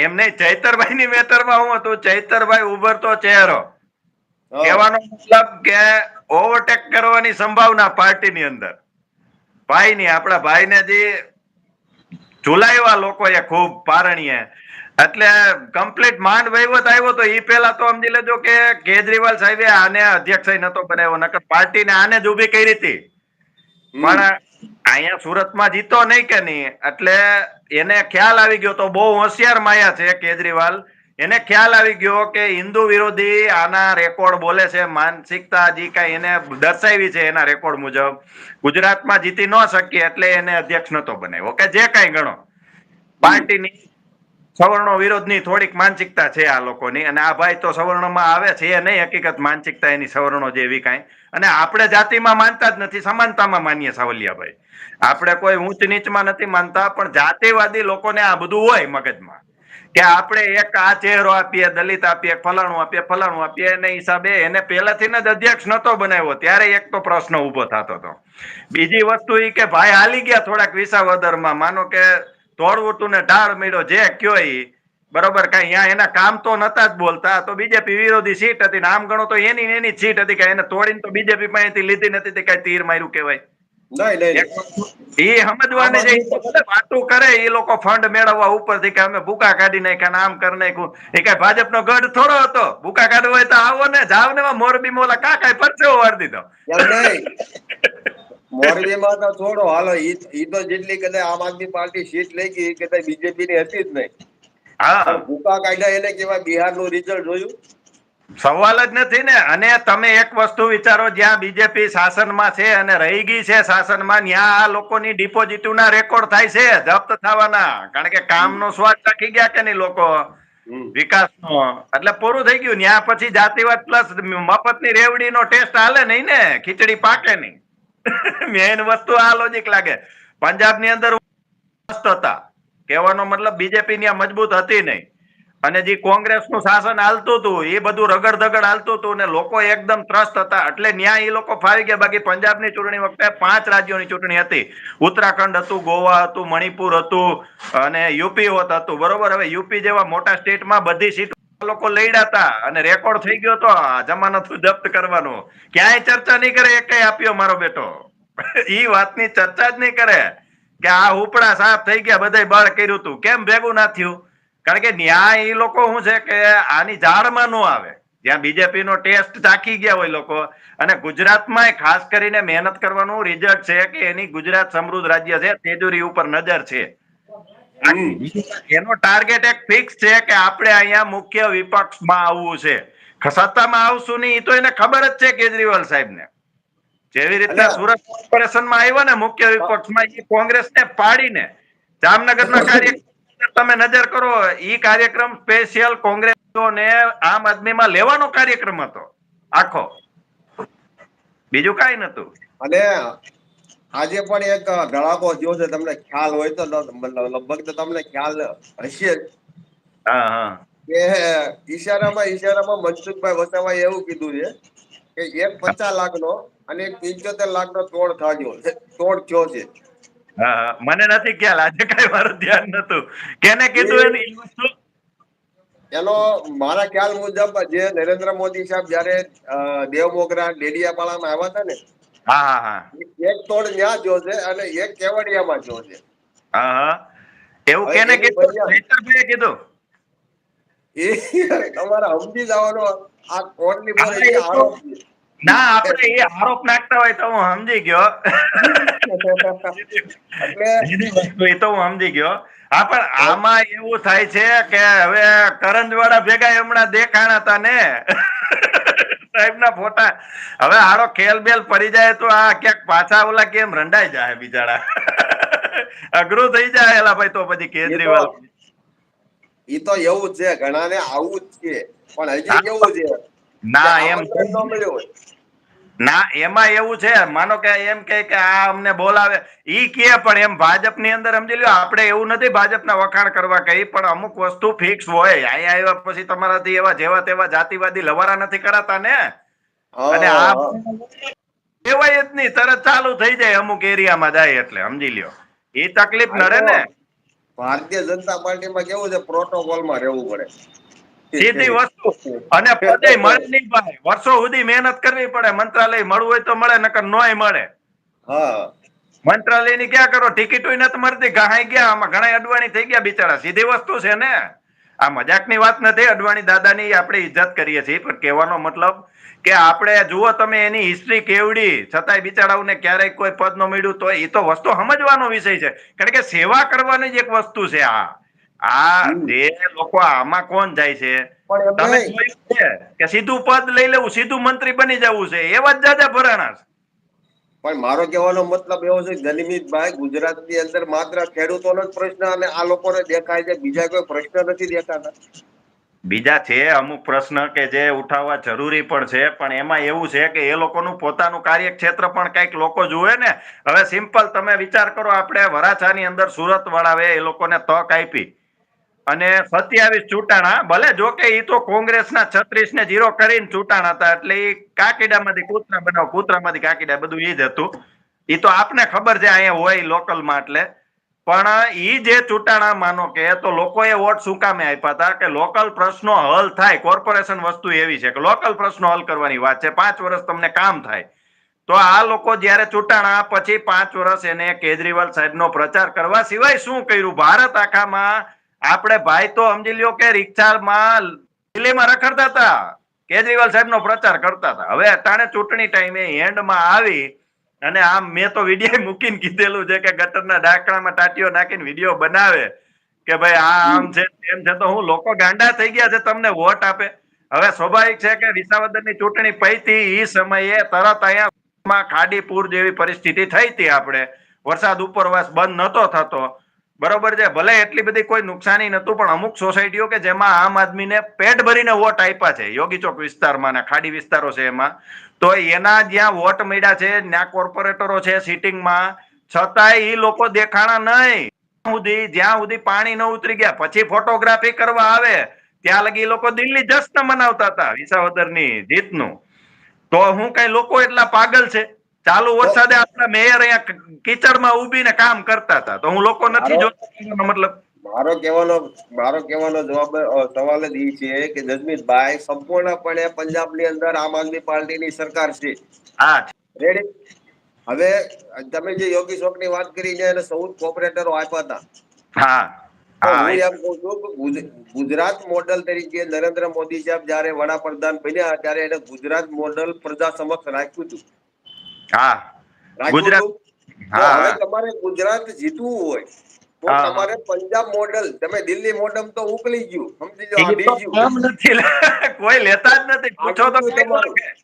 એમ નહીં, ચૈતરભાઈ ની મેટરમાં હું હતું? ચૈતરભાઈ ઉભરતો ચહેરો. હા કહેવાનો મતલબ કે ઓવરટેક કરવાની સંભાવના પાર્ટીની અંદર ભાઈની, આપણા ભાઈને જે ઝુલાવ્યા લોકોએ ખૂબ પારણીએ, એટલે કમ્પ્લીટ માંડ વહીવટ આવ્યો તો એ પેલા તો સમજી લેજો કે કેજરીવાલ સાહેબે આને અધ્યક્ષ નતો બનાવ્યો, નકર પાર્ટીને આને જ ઉભી કરી હતી. પણ અહીંયા સુરતમાં જીતો નહીં કે નહીં, એટલે એને ખ્યાલ આવી ગયો, તો બહુ હોશિયાર માયા છે કેજરીવાલ. એને ખ્યાલ આવી ગયો કે હિન્દુ વિરોધી આના રેકોર્ડ બોલે છે, માનસિકતા જે કઈ એને દર્શાવી છે એના રેકોર્ડ મુજબ ગુજરાતમાં જીતી ન શકીએ, એટલે એને અધ્યક્ષ નતો બનાવ્યો કે જે કઈ ગણો. પાર્ટીની સવર્ણો વિરોધની થોડીક માનસિકતા છે આ લોકોની, અને આ ભાઈ તો સવર્ણમાં આવે છે એ નહીં હકીકત માનસિકતા એની સવર્ણો જેવી કાંઈ. અને આપણે જાતિમાં માનતા જ નથી, સમાનતામાં માનીએ સાવલિયાભાઈ. આપણે કોઈ ઊંચ નીચમાં નથી માનતા, પણ જાતિવાદી લોકોને આ બધું હોય મગજમાં કે આપણે એક આ ચહેરો આપીએ, દલિત આપીએ, ફલાણું આપીએ, એને હિસાબે એને પહેલાથી જ અધ્યક્ષ નતો બનાવ્યો, ત્યારે એક તો પ્રશ્ન ઉભો થતો હતો. બીજી વસ્તુ એ કે ભાઈ હાલી ગયા થોડાક વિસાવદરમાં, માનો કે તોડવું તું ને ઢાળ મળ્યો, જે કયો ઈ બરોબર, કઈ અહીંયા એના કામ તો નતા જ બોલતા, તો બીજેપી વિરોધી સીટ હતી, આમ ગણો તો એની જ સીટ હતી, કે એને તોડીને તો બીજેપી પાસેથી લીધી નથી, કઈ તીર માર્યું કહેવાય. એ સમજવાને જે વાતો કરે એ લોકો ફંડ મેળવવા ઉપરથી કે અમે ભૂકા કાઢી નાખ્યા, આમ કરી નાખ્યું. એ કઈ ભાજપનો ગઢ થોડો હતો, ભૂકા કાઢવો હોય તો આવો ને, જાવ ને મોરબી મોલા કાકા પરસેવો વાળી દીધો. મોરબીમાં તો છોડો, હાલો ઈ તો જેટલી કદાચ આમ આદમી પાર્ટી સીટ લઈ ગઈ કદાચ બીજેપી ની હતી જ નહીં. હા, ભૂકા કાઢ્યા એને કેવાય, બિહાર નું રિઝલ્ટ જોયું? સવાલ જ નથી ને. અને તમે એક વસ્તુ વિચારો, જ્યાં બીજેપી શાસનમાં છે અને રહી ગઈ છે શાસનમાં, ત્યાં આ લોકોની ડિપોઝિટના રેકોર્ડ થાય છે જપ્ત થવાના, કારણ કે કામનો સ્વાદ રાખી ગયા કે નહીં લોકો વિકાસનો, એટલે પૂરું થઈ ગયું. ત્યાં પછી જાતિવાદ પ્લસ મફતની રેવડીનો ટેસ્ટ હાલે નહીં ને, ખીચડી પાકે નહીં. મેઇન વસ્તુ આ લોજિક લાગે. પંજાબની અંદર હતા, કહેવાનો મતલબ બીજેપી ત્યાં મજબૂત હતી નહીં, અને જે કોંગ્રેસનું શાસન હાલતું હતું એ બધું રગડ ધગડ હાલતું હતું, ને લોકો એકદમ ત્રસ્ત હતા, એટલે ન્યાય એ લોકો ફાવી ગયા. બાકી પંજાબની ચૂંટણી વખતે 5 રાજ્યોની ચૂંટણી હતી, ઉત્તરાખંડ હતું, ગોવા હતું, મણિપુર હતું, અને યુપી હતું, બરોબર. હવે યુપી જેવા મોટા સ્ટેટમાં બધી સીટ લોકો લડ્યા હતા, અને રેકોર્ડ થઈ ગયો તો જમાનત જપ્ત કરવાનો. ક્યાંય ચર્ચા નહીં કરે, એક આપ્યો મારો બેટો, ઈ વાતની ચર્ચા જ નહીં કરે કે આ ઉપડા સાફ થઈ ગયા, બધા બળ કર્યું હતું, કેમ ભેગું ના થયું? કારણ કે ન્યાય એ લોકો શું છે કે આની જાળમાં ન આવે, જ્યાં બીજેપી નો ટેસ્ટ ચાખી ગયા હોય લોકો. અને ગુજરાતમાં ખાસ કરીને મહેનત કરવાનું રિઝલ્ટ છે કે એની ગુજરાત સમૃદ્ધ રાજ્ય છે, તેજુરી ઉપર નજર છે. એનો ટાર્ગેટ એક ફિક્સ છે કે આપણે અહીંયા મુખ્ય વિપક્ષમાં આવવું છે, સત્તામાં આવશું નહીં. એ તો એને ખબર જ છે કેજરીવાલ સાહેબને. જેવી રીતના સુરત કોર્પોરેશનમાં આવ્યા ને મુખ્ય વિપક્ષમાં, એ કોંગ્રેસને પાડીને જામનગરના કાર્યક્રમ તમે નજર કરો, ઈ કાર્યક્રમ સ્પેશિયલ કોંગ્રેસને આમ આદમીમાં લેવાનો કાર્યક્રમ હતો આખો, બીજું કઈ નતું. અને આજે પણ એક ધડાકો થયો છે, તમને ખ્યાલ હોય તો, લગભગ તો તમને ખ્યાલ હશે કે ઈશારામાં મનસુખભાઈ વસાવાએ એવું કીધું છે કે એક 50 લાખનો અને 75 લાખનો તોડ થયો છે. મને નથી ખ્યાલ, આજે કઈ મારું ધ્યાન નતું. કેને કીધું એનો મારા ખ્યાલ મુજબ જે નરેન્દ્ર મોદી સાહેબ જયારે દેવમોગરા ડેડિયાપાડામાં આવ્યા હતા ને, એક તોડ ત્યાં જો છે અને એક કેવડિયામાં જો છે. એવું કેને કીધું? એ તમારે સમજી જવાનો આ કોર્ટની પર આરોપ છે. ના, આપણે એ આરોપ નાખતા હોય તો હું સમજી ગયો, એ તો હું સમજી ગયો. હા, પણ આમાં એવું થાય છે કે હવે કરંજવાળા ભેગા હમણાં દેખાણા હતા ને સાહેબ ના ફોટા, હવે હાડો ખેલ બેલ પડી જાય તો આ ક્યાંક પાછા ઓલા કેમ રંડાઈ જાય બિચારા, અઘરું થઈ જાય એલા ભાઈ. તો પછી કેજરીવાલ ઈ તો એવું છે, ઘણાને આવું જ છે, પણ હજી કેવું છે ના એમ ના, એમાં એવું છે, માનો કે એમ કે આ અમને બોલાવે ઈ કે, પણ એમ ભાજપની અંદર સમજી લ્યો, આપણે એવું નથી ભાજપના વખાણ કરવા કઈ, પણ અમુક વસ્તુ ફિક્સ હોય. અહીંયા આવ્યા પછી તમારાથી એવા જેવા તેવા જાતિવાદી લવારા નથી કરાતા ને, અને આ કહેવાય જ નહીં, તરત ચાલુ થઈ જાય અમુક એરિયામાં જાય એટલે સમજી લ્યો, એ તકલીફ નડે ને. ભારતીય જનતા પાર્ટીમાં કેવું છે, પ્રોટોકોલમાં રહેવું પડે. સીધી વસ્તુ. અને પદે મળે નહીં ભાઈ, વર્ષો સુધી મહેનત કરવી પડે, મંત્રાલય મળવું હોય તો મળે, નકર નોય મળે. હા મંત્રાલયની ક્યાં કરો, ટિકિટો નથી મળતી, ગહાઈ ગયા, આમાં ઘણા અડવાણી થઈ ગયા બિચારા, સીધી વસ્તુ છે ને. આ મજાકની વાત નથી, અડવાણી દાદાની આપણે ઇજ્જત કરીએ છીએ, પણ કહેવાનો મતલબ કે આપણે જુઓ તમે એની હિસ્ટ્રી કેવડી, છતાંય બિચારાઓને ક્યારેય કોઈ પદ ન મળ્યું, તો એ તો વસ્તુ સમજવાનો વિષય છે, કારણ કે સેવા કરવાની જ એક વસ્તુ છે. આ જે લોકો આમાં કોણ જાય છે, પણ એમ તમે નહીં. જોયું છે કે સીધું પદ લઈ લેવું, સીધું મંત્રી બની જવું છે, એવા જ જાજા ભરાણા છે. પણ મારો કહેવાનો મતલબ એવો છે જનમિતભાઈ, ગુજરાતની અંદર માત્ર ખેડૂતોનો જ પ્રશ્ન અને આ લોકોને દેખાય છે, બીજા કોઈ પ્રશ્ન નથી દેખાતા. બીજા છે અમુક પ્રશ્ન કે જે ઉઠાવવા જરૂરી પણ છે, પણ એમાં એવું છે કે એ લોકોનું પોતાનું કાર્યક્ષેત્ર પણ કઈક લોકો જુએ ને. હવે સિમ્પલ તમે વિચાર કરો, આપણે વરાછાની અંદર સુરત વાળાએ એ લોકોને તક આપી અને 27 ચૂંટાણા, ભલે જો કે એ તો કોંગ્રેસના 36 ને 0 કરીને ચૂંટાણા હતા, એટલે એ કાકીડામાંથી કૂતરા બનાવ, કૂતરામાંથી કાકીડા, બધું એ જ હતું. એ તો આપને ખબર છે અહીંયા હોય લોકલમાં. એટલે પણ ઈ જે ચૂંટાણા માનો કે, તો લોકોએ વોટ શું કામે આપ્યા હતા કે લોકલ પ્રશ્નો હલ થાય. કોર્પોરેશન વસ્તુ એવી છે કે લોકલ પ્રશ્નો હલ કરવાની વાત છે, 5 વર્ષ તમને કામ થાય. તો આ લોકો જયારે ચૂંટાણા પછી 5 વર્ષ એને કેજરીવાલ સાહેબનો પ્રચાર કરવા સિવાય શું કર્યું ભારત આખામાં? આપણે ભાઈ તો સમજી લ્યો કે રિક્ષામાં દિલ્હીમાં રખડતા હતા, કેજરીવાલ સાહેબનો પ્રચાર કરતા હતા. હવે અટાણે ચૂંટણી ટાઈમે એન્ડમાં આવી અને આમ મેં તો વિડીયો મૂકીને કીધેલું છે કે ગટરના ઢાંકણામાં ટાટીઓ નાખીને વિડીયો બનાવે કે ભાઈ આ આમ છે તેમ છે, તો હું લોકો ગાંડા થઈ ગયા છે તમને વોટ આપે. હવે સ્વાભાવિક છે કે વિસાવદરની ચૂંટણી પૈતી એ સમયે તરત અહીંયા ખાડી પૂર જેવી પરિસ્થિતિ થઈ હતી. આપણે વરસાદ ઉપરવાસ બંધ નતો થતો, બરોબર છે. ભલે એટલી બધી કોઈ નુકસાની નતું, પણ અમુક સોસાયટીઓ કે જેમાં આમ આદમીને પેટ ભરીને વોટ આપ્યા છે, યોગી ચોક વિસ્તારમાં ને ખાડી વિસ્તારો છે એમાં, તો એના જ્યાં વોટ મળ્યા છે ત્યાં કોર્પોરેટરો છે સિટિંગમાં, છતાંય એ લોકો દેખાણા નહીં. જ્યાં સુધી પાણી ન ઉતરી ગયા પછી ફોટોગ્રાફી કરવા આવે ત્યાં લગી લોકો દિલ્હી જશ્ન મનાવતા હતા વિસાવદરની જીતનું. તો હું કઈ લોકો એટલા પાગલ છે? ચાલુ તો વરસાદે આપણા મેયર અહીંયા કીચડમાં ઉભીને કામ કરતા હતા, તો હું લોકો નથી મારો જોતો? મતલબ મારો કહેવાનો જવાબ સવાલ જ એ છે કે જસમીતભાઈ, સંપૂર્ણપણે પંજાબની અંદર આમ આદમી પાર્ટીની સરકાર છે. હા રેડી. હવે તમે જે યોગી શોકની વાત કરી છે એને 14 કોર્પોરેટરો આપ્યા હતા. હા તો હા હું એમ કહું છું કે ગુજરાત મોડલ તરીકે નરેન્દ્ર મોદી સાહેબ જયારે વડાપ્રધાન બન્યા ત્યારે એને ગુજરાત મોડલ પ્રજા સમક્ષ રાખ્યું હતું. હા રાખ્યું ગુજરાત. હતું. તો હવે હા તમારે ગુજરાત જીતવું હોય તો હા હા તમારે પંજાબ મોડલ, તમે દિલ્હી મોડલ તો ઉકલી ગયું, સમજી લો, એ આડી તો ગયું, કામ નથી કોઈ લેતા જ નથી. પૂછો આડી તો ગયું કઈ તમારું. લખે હવે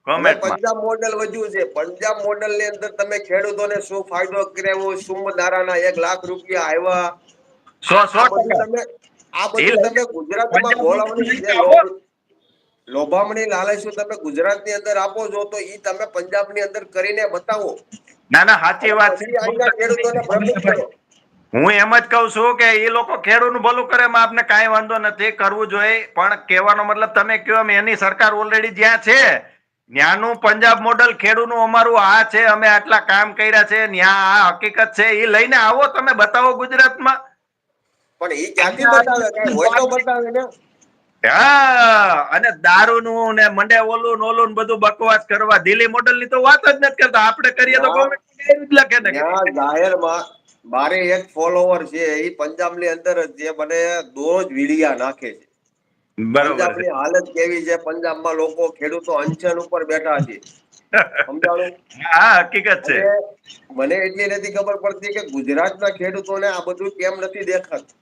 કોમેન્ટમાં. પંજાબ મોડલ વધ્યું છે. પંજાબ મોડલ ની અંદર તમે ખેડૂતોને શું ફાયદો કર્યો, સુમધારાના 1 લાખ રૂપિયા આવ્યા, સો આ બધું ટકા તમે એ લઈને ગુજરાતમાં પંજાબ ગોળવણી લઈને જે આવો. લોભામણી લાલચું તમે ગુજરાતની અંદર આપો છો, તો ઈ તમે પંજાબની અંદર કરીને બતાવો ના ના સાચી અને વાત છે, પછી અહીંના ખેડૂતોને ભ્રમિત કરો. હું એમ જ કઉ છું કે એ લોકો ખેડૂતનું ભલું કરે એમાં આપને કાંઈ વાંધો નથી, કરવું જોઈએ. પણ કહેવાનો મતલબ તમે કહો એમ એની સરકાર ઓલરેડી જ્યાં છે ન્યાનું પંજાબ મોડલ ખેડૂતનું અમારું આ છે, અમે આટલા કામ કર્યા છે, ન્યા આ હકીકત છે, એ લઈને આવો, તમે બતાવો ગુજરાતમાં. પણ ઈ ક્યાંથી બતાવે? કઈ હોય તો બતાવે ને. હા, અને દારૂનું ને મંડે ઓલું બધું બકવાસ કરવા દિલ્હી મોડલ ની તો વાત જ નથી કરતા. આપણે કરીએ તો કોમેન્ટ જ લખે ને. ત્યાં જાહેરમાં મારે એક ફોલોવર છે, એ પંજાબ ની અંદર જે મને દરરોજ વિડિયા નાખે છે. બરોબર છે. પંજાબની હાલત કેવી છે? પંજાબમાં લોકો, ખેડૂતો અનશન ઉપર બેઠા છે. સમજાણું? હા હકીકત છે. અને મને એટલી નથી ખબર પડતી કે ગુજરાતના ખેડૂતોને આ બધું કેમ નથી દેખાતું.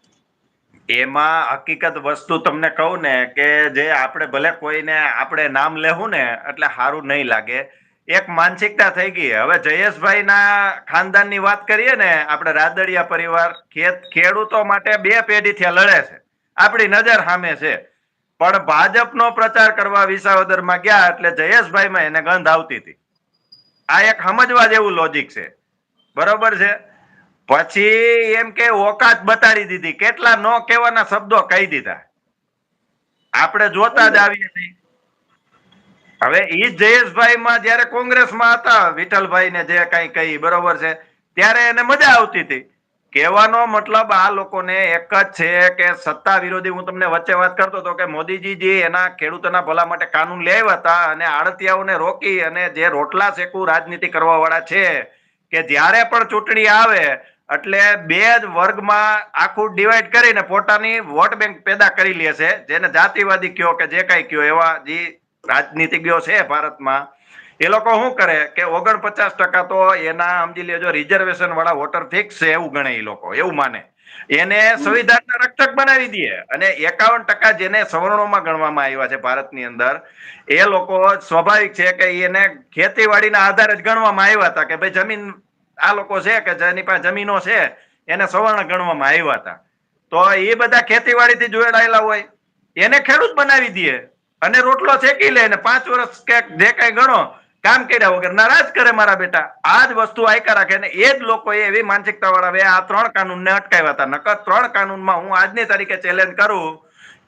એમાં હકીકત વસ્તુ તમને કહું ને કે જે આપણે ભલે કોઈને આપણે નામ લેવું ને એટલે સારું નહીં લાગે. એક માનસિકતા થઈ ગઈ. હવે જયેશભાઈ ના ખાનદાન ની વાત કરીએ ને, આપણે રાદડિયા પરિવાર ખેડૂતો માટે 2 પેઢીથી લડે છે, આપણી નજર સામે છે. પણ ભાજપનો પ્રચાર કરવા વિસાવદરમાં ગયા એટલે જયેશભાઈમાં એને ગંધ આવતી હતી. આ એક સમજવા જેવું લોજિક છે, બરોબર છે. પછી એમ કે ઓકાત બતાડી દીધી, કેટલા નો કહેવાના શબ્દો કહી દીધા. આપણે જોતા જ આવીએ છીએ. હવે ઈ જયેશભાઈ માં જયારે કોંગ્રેસમાં હતા, વિઠ્ઠલભાઈ ને જે કઈ બરોબર છે, ત્યારે એને મજા આવતી હતી. કહેવાનો મતલબ આ લોકોને એક જ છે કે સત્તા વિરોધી. હું તમને વચ્ચે વાત કરતો હતો કે મોદીજી જે એના ખેડૂતોના ભલા માટે કાનૂન લઈ આવ્યા હતા અને આડતિયાઓને રોકી અને જે રોટલા શેકું રાજનીતિ કરવા વાળા છે કે જ્યારે પણ ચૂંટણી આવે એટલે બે જ વર્ગમાં આખું ડિવાઈડ કરીને પોતાની વોટ બેંક પેદા કરી લે છે, જેને જાતિવાદી કયો કે જે કઈ કયો, એવા જે રાજનીતિજ્ઞો છે ભારતમાં, એ લોકો શું કરે કે 49% તો એના સમજી લેજો રિઝર્વેશન વાળા વોટર ફિક્સ છે એવું ગણે, એ લોકો એવું માને, એને સંવિધાનના રક્ષક બનાવી દે. અને 51% જેને સવર્ણોમાં ગણવામાં આવ્યા છે ભારતની અંદર, એ લોકો સ્વાભાવિક છે કે એને ખેતીવાડીના આધારે જ ગણવામાં આવ્યા હતા કે ભાઈ જમીન આ લોકો છે કે જેની પાસે જમીનો છે એને સવર્ણ ગણવામાં આવ્યા હતા. તો એ બધા ખેતીવાડીથી જોડાયેલા હોય, એને ખેડૂત બનાવી દે અને રોટલો શેકી લે ને 5 વર્ષ કે જે કઈ ગણો કામ કર્યા વગર નારાજ કરે મારા બેટા. આ જ વસ્તુ આયકા રાખે ને એ જ લોકો એવી માનસિકતા વાળા આ 3 કાનૂનને અટકાવ્યા હતા. નકર 3 કાનૂનમાં હું આજની તારીખે ચેલેન્જ કરું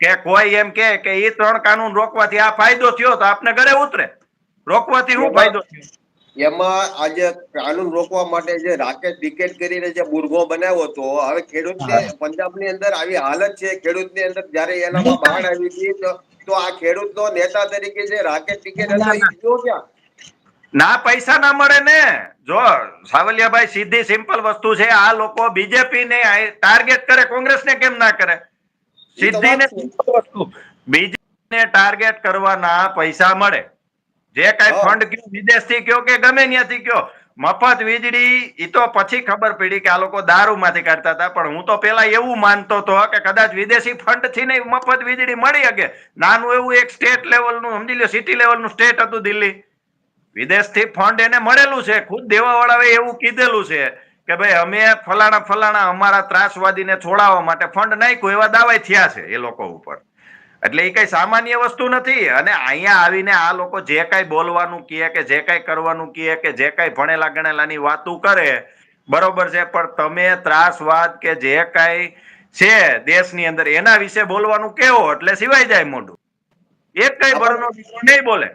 કે કોઈ એમ કે એ 3 કાનૂન રોકવાથી આ ફાયદો થયો તો આપને ઘરે ઉતરે. રોકવાથી શું ફાયદો થયો? એમાં આજે કાનૂન રોકવા માટે જે રાકેશ ટિકિટ કરીને જે બુરગો બનાવ્યો હતો, હવે ખેડૂતને પંજાબની અંદર આવી હાલત છે, ખેડૂતની અંદર જયારે એનામાં બાણ આવી હતી તો આ ખેડૂતનો નેતા તરીકે જે રાકેશ ટિકિટ હતો એ ગયો ક્યાં? ના પૈસા ના મળે ને. જો સાવલિયાભાઈ, સીધી સિમ્પલ વસ્તુ છે, આ લોકો બીજેપી ને ટાર્ગેટ કરે, કોંગ્રેસ ને કેમ ના કરે? એ તો સીધી વાત ને છે. વસ્તુ, બીજેપી ટાર્ગેટ કરવાના પૈસા મળે. જે કઈ હા, ફંડ કયો વિદેશથી કયો કે ગમે ત્યાંથી કયો, મફત વીજળી એ તો પછી ખબર પડી કે આ લોકો દારૂ માંથી કાઢતા હતા. પણ હું તો પેલા એવું માનતો હતો કે કદાચ વિદેશી ફંડ થી નહીં મફત વીજળી મળી શકે. નાનું એવું એક સ્ટેટ લેવલનું સમજી લો, સિટી લેવલનું સ્ટેટ હતું દિલ્હી, વિદેશથી ફંડ એને મળેલું છે. ખુદ દેવાવાળાએ એવું કીધેલું છે કે ભાઈ અમે ફલાણા અમારા ત્રાસવાદીને છોડાવવા માટે ફંડ નાખ્યું, એવા દાવા થયા છે એ લોકો ઉપર. એટલે એ કઈ સામાન્ય વસ્તુ નથી. અને અહીંયા આવીને આ લોકો જે કઈ બોલવાનું કહે કે જે કઈ કરવાનું કહે કે જે કઈ ભણેલા ગણેલાની વાતો કરે, બરોબર છે, પણ તમે ત્રાસવાદ કે જે કઈ છે દેશની અંદર એના વિશે બોલવાનું કેવો એટલે સિવાય જાય મોઢું. એક કઈ બળનો નહીં બોલે.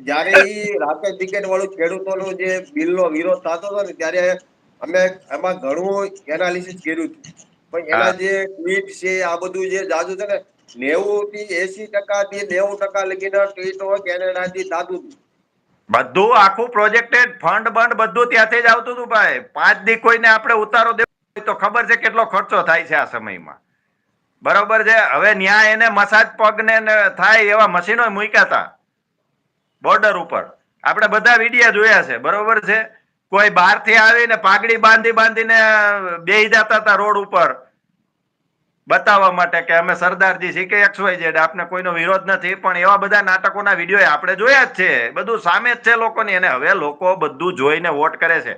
જયારે ઈ રાકેશ ટિકિટ વાળું ખેડૂતોનું જે બિલનો વિરોધ થતો હતો ને, ત્યારે અમે એમાં ઘણું એનાલિસિસ કર્યું હતું. પણ એના હા, જે ટ્વીટ છે, આ બધું જે જાજુ છે ને, 90 થી 80% થી 90% લગીના ટ્વીટો કેનેડાથી થતું હતું. બધું આખું પ્રોજેક્ટેડ ફંડ બંડ બધું ત્યાંથી જ આવતું હતું ભાઈ. 5 દી કોઈને આપણે ઉતારો દેવો તો ખબર છે કેટલો ખર્ચો થાય છે આ સમયમાં, બરોબર છે. હવે ન્યા એને મસાજ પગને થાય એવા મશીનો મૂક્યા હતા બોર્ડર ઉપર. આપણે બધા વિડીયો જોયા છે, બરોબર છે. કોઈ બહાર થી આવીને પાઘડી બાંધીને બેહી જતા હતા રોડ ઉપર બતાવવા માટે કે અમે સરદારજી છીએ કે XYZ, આપને કોઈનો વિરોધ નથી. પણ એવા બધા નાટકોના વિડીયો આપણે જોયા જ છે, બધું સામે જ છે લોકોની. અને હવે લોકો બધું જોઈને વોટ કરે છે.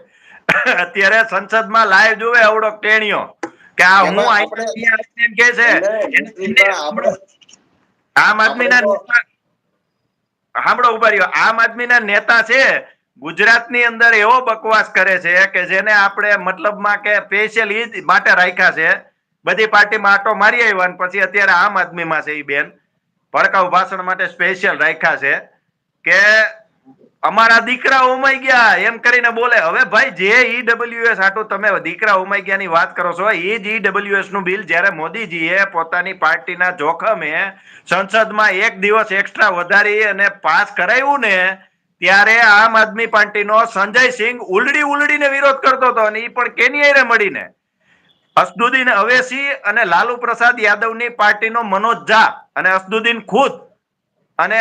અત્યારે સંસદમાં લાઈવ જોવે અવડો ટેણીઓ કે આ હું એમાં આપણે એમ કે છે. એમને જસમીનભાઈ આપણે આમ આપણે આદમીના તો નેતા, સાંભળો ઉભા રહ્યો, આમ આદમીના નેતા છે ગુજરાતની અંદર, એવો બકવાસ કરે છે કે જેને આપણે મતલબમાં કે સ્પેશિયલ ઈ જ માટે રાખ્યા છે. બધી પાર્ટીમાં આટો મારી આવ્યા ને પછી અત્યારે આમ આદમીમાં છે. ઈ બેન ભડકાઉ ભાષણ માટે સ્પેશિયલ રાખ્યા છે કે અમારા દીકરા ઉમાઈ ગયા એમ કરીને બોલે. હવે ભાઈ જે ઈડબ્લ્યુએસ આટલું તમે દીકરા ઉમાઈ ગયા ની વાત કરો છો, એ જ ઈડબ્લ્યુએસ નું બિલ જયારે મોદીજીએ પોતાની પાર્ટીના જોખમે સંસદમાં 1 દિવસ એક્સ્ટ્રા વધારી અને પાસ કરાવ્યું ને, ત્યારે આમ આદમી પાર્ટીનો સંજય સિંહ ઉલડીને વિરોધ કરતો હતો. અને એ પણ કેની હારે મળીને અસદુદ્દીન અવેસી અને લાલુ પ્રસાદ યાદવની પાર્ટીનો મનોજ ઝા અને અસદુદ્દીન ખુદ અને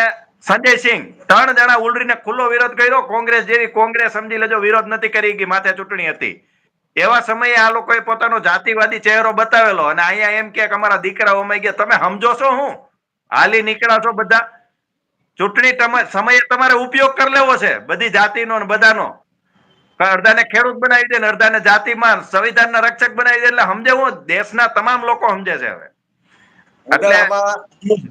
સંજય સિંહ 3 જણા ઉલડીને ખુલ્લો વિરોધ કર્યો. કોંગ્રેસ જેવી કોંગ્રેસ સમજી લેજો વિરોધ નથી કરી ગઈ, માથે ચૂંટણી હતી. એવા સમયે આ લોકોએ પોતાનો જાતિવાદી ચહેરો બતાવેલો અને અહીંયા એમ કે અમારા દીકરા ઉમાઈ ગયા. તમે સમજો છો હું હાલી નીકળ્યા છો બધા? ચૂંટણી સમયે તમારે ઉપયોગ કરી લેવો છે બધી જાતિનો ને બધાનો. અડધાને ખેડૂત બનાવી દે ને અડધાને જાતિમાં સંવિધાનના રક્ષક બનાવી દે. એટલે સમજે હું દેશના તમામ લોકો સમજે છે હવે. વગર એટલે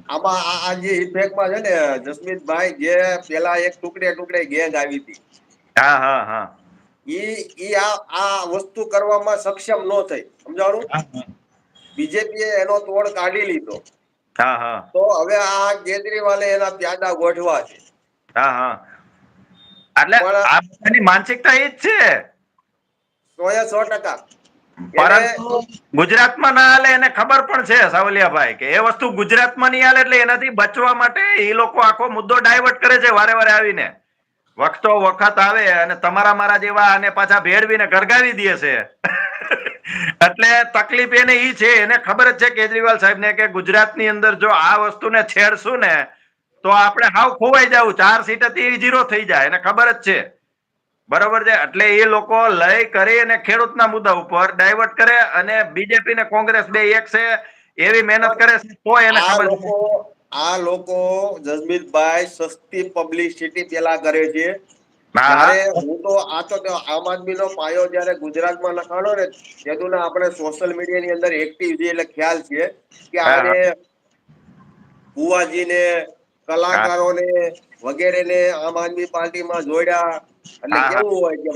આમાં આ જે ઇફેક્ટમાં છે ને જસમીતભાઈ, જે પેલા એક ટુકડે ગેંગ આવી હતી, હા હા હા ઈ આ વસ્તુ કરવામાં સક્ષમ ન થઈ. સમજાણું? બીજેપીએ એનો તોડ કાઢી લીધો. હા હા તો હવે આ કેજરીવાલે એના પ્યાદા ગોઠવા છે. હા હા એટલે પણ આ બધાની માનસિકતા એ જ છે. 100% પરંતુ ગુજરાતમાં ના હાલે એને ખબર પણ છે સાવલિયાભાઈ કે એ વસ્તુ ગુજરાતમાં નહીં હાલે એટલે એનાથી બચવા માટે એ લોકો આખો મુદ્દો ડાયવર્ટ કરે છે વારે વારે આવીને વખતો વખત આવે અને તમારા મારા જેવા અને પાછા ભેળવીને ગરગાવી દે છે એટલે તકલીફ એને ઈ છે એને ખબર જ છે કેજરીવાલ સાહેબ ને કે ગુજરાતની અંદર જો આ વસ્તુને છેડશું ને તો આપણે હાવ ખોવાઈ જવું 4 સીટ હતી 0 થઈ જાય એને ખબર જ છે બરોબર છે એટલે એ લોકો લઈ કરી અને ખેડૂતના મુદ્દા ઉપર ડાયવર્ટ કરે અને બીજેપી ને કોંગ્રેસ બે એક છે એવી મહેનત કરે છે તો એને ખબર છે આ લોકો જસમીતભાઈ સસ્તી પબ્લિસિટી પેલા કરે છે. હા જ્યારે હા હું તો આમ આદમીનો પાયો જ્યારે ગુજરાતમાં નખાણો ને તેદુના આપણે સોશિયલ મીડિયાની અંદર એક્ટિવ છે એટલે ખ્યાલ છે કે હા આને બુવાજીને હા કલાકારોને વગેરેને આમ આદમી પાર્ટીમાં જોડ્યા એટલે હા હા કેવું હોય કે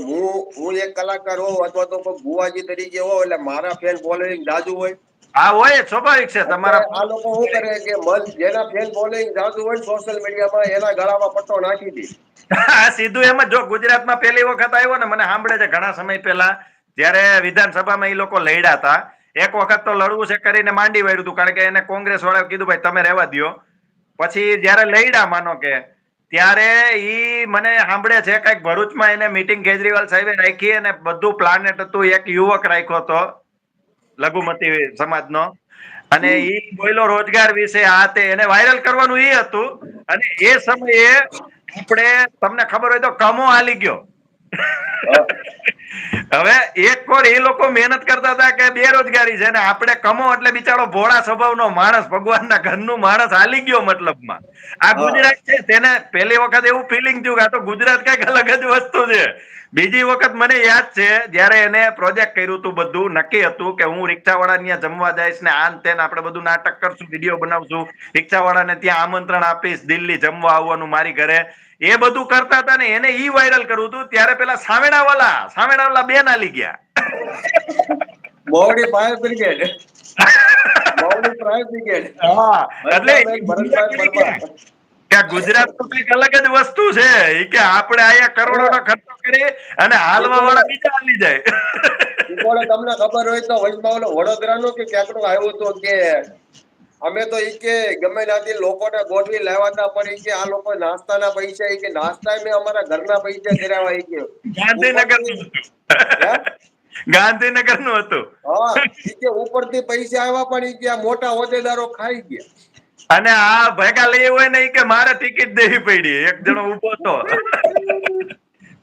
હું એક કલાકાર હોઉં અથવા તો કોઈ બુવાજી તરીકે હોઉં એટલે મારા ફેન ફોલોઈંગ જાજુ હોય હા હોય સ્વાભાવિક છે એટલે તમારા આ લોકો શું કરે કે જેના ફેન ફોલોઈંગ જાજુ હોય સોશિયલ મીડિયામાં એના ગળામાં પટ્ટો નાખી દે. સીધું એમ જ જો ગુજરાતમાં પહેલી વખત આવ્યો ને મને સાંભળે છે ઘણા સમય પહેલા જયારે વિધાનસભામાં એ લોકો લડ્યા હતા એક વખત તો લડવું છે કરીને માંડી વાળ્યું હતું કારણ કે એને કોંગ્રેસ વાળા કીધું ભાઈ તમે રહેવા દો પછી જયારે લડ્યા માનો કે ત્યારે ઈ મને સાંભળે છે કઈક ભરૂચમાં એને મીટિંગ કેજરીવાલ સાહેબે રાખી અને બધું પ્લાનેટ હતું એક યુવક રાખ્યો હતો લઘુમતી સમાજનો અને ઈ બોયલો રોજગાર વિશે આ તે એને વાયરલ કરવાનું ઈ હતું અને એ સમયે આપણે તમને ખબર હોય તો કમો હાલી ગયો હવે એક કોર એ લોકો મહેનત કરતા હતા કે બેરોજગારી છે ને આપણે કમો એટલે બિચારો ભોળા સ્વભાવનો માણસ ભગવાનના ઘરનું માણસ હાલી ગયો મતલબમાં આ ગુજરાત છે તેને પહેલી વખત એવું ફિલિંગ થયું કે આ તો ગુજરાત કઈક અલગ જ વસ્તુ છે બીજી વખત મને યાદ છે જયારે એને પ્રોજેક્ટ કર્યું હતું બધું નક્કી હતું કે હું રિક્ષાવાળા ત્યાં જમવા જઈશ ને આન તેન આપણે બધું નાટક કરશું વિડીયો બનાવશું રિક્ષાવાળાને ત્યાં આમંત્રણ આપીશ દિલ્હી જમવા આવવાનું મારી ઘરે એ બધું કરતા હતા ને એને ઈ વાયરલ કરવું હતું ત્યારે પેલા સાવેણાવાલા બેન આલી ગયા મોવડી ફાયર બ્રિગેડ મોવડી ફાયર બ્રિગેડ હા એટલે ભરતભાઈ પરમાર કે ગુજરાત તો કઈક અલગ જ વસ્તુ છે ઈ કે આપણે અહીંયા કરોડોનો ખર્ચો કરી અને હાલવા વાળા બીજા હાલી જાય તમને ખબર હોય તો વચમાં વડોદરાનો કે ક્યાંકનો આવ્યો હતો કે અમે તો ઈ કે ગમે ત્યાંથી લોકોને ગોઠવી લાવ્યા હતા પણ ઈ કે આ લોકો નાસ્તાના પૈસા ઈ કે નાસ્તા મેં અમારા ઘરના પૈસા કરાવ્યા ઈ કે ગાંધીનગર ઉપરથી નું હે હતું ગાંધીનગર નું હતું હા ઈ કે ઉપરથી પૈસા આવ્યા પણ ઈ કે આ મોટા હોદ્દેદારો ખાઈ ગયા અને આ ભેગા લઈ હોય ને ઈ કે મારે ટિકિટ દેવી પડી એક જણો ઉભો હતો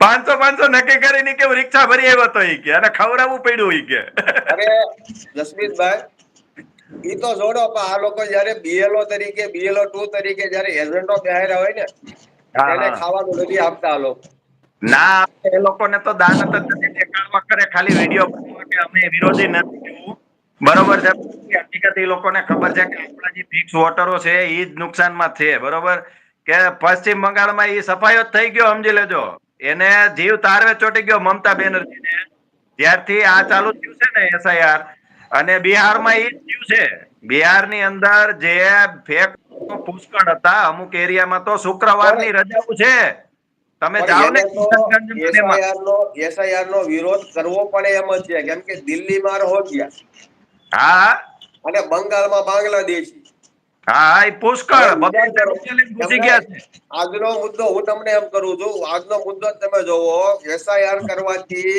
500 નક્કી કરીને કે રિક્ષા ભરી આવ્યો હતો ઈ કે અને ખવડાવવું પડ્યું ઈ કે અરે જસમીતભાઈ ઈ તો જોડો પણ આ લોકો જયારે BLO તરીકે BLO 2 તરીકે જયારે એજન્ટો બેહાર્યા હોય ને હા, એને હા. ખાવાનું નથી આપતા આ લોકો ના એ લોકોને તો દાનત જ નથી દેખાડવા કરે ખાલી વિડીયો બનાવવા કે અમે વિરોધી નથી એવું બરોબર છે હકીકત એ લોકોને ખબર છે કે આપણા જે ફિક્સ વોટરો છે એ જ નુકસાનમાં છે બરોબર કે પશ્ચિમ બંગાળમાં એ સફાયો જ થઈ ગયો સમજી લેજો એને જીવ તારવે ચોટી ગયો મમતા બેનર્જીને જ્યારથી આ ચાલુ થયું છે ને SIR અને બિહારમાં એ જ થયું છે બિહારની અંદર જે ફેક પુષ્કળ હતા અમુક એરિયામાં તો શુક્રવારની રજાઓ છે તમે જાઓ પણ ને એને તો SIR નો વિરોધ કરવો પડે એમ જ છે કેમ કે દિલ્હીમાં રોહિંગ્યા હા અને બંગાળમાં બાંગ્લાદેશી હા એ પુષ્કળ હવે વિચાર કરો ઘુસી તમને ગયા છે આજનો મુદ્દો હું તમને એમ કરું છું આજનો મુદ્દો તમે જોવો SIR કરવાથી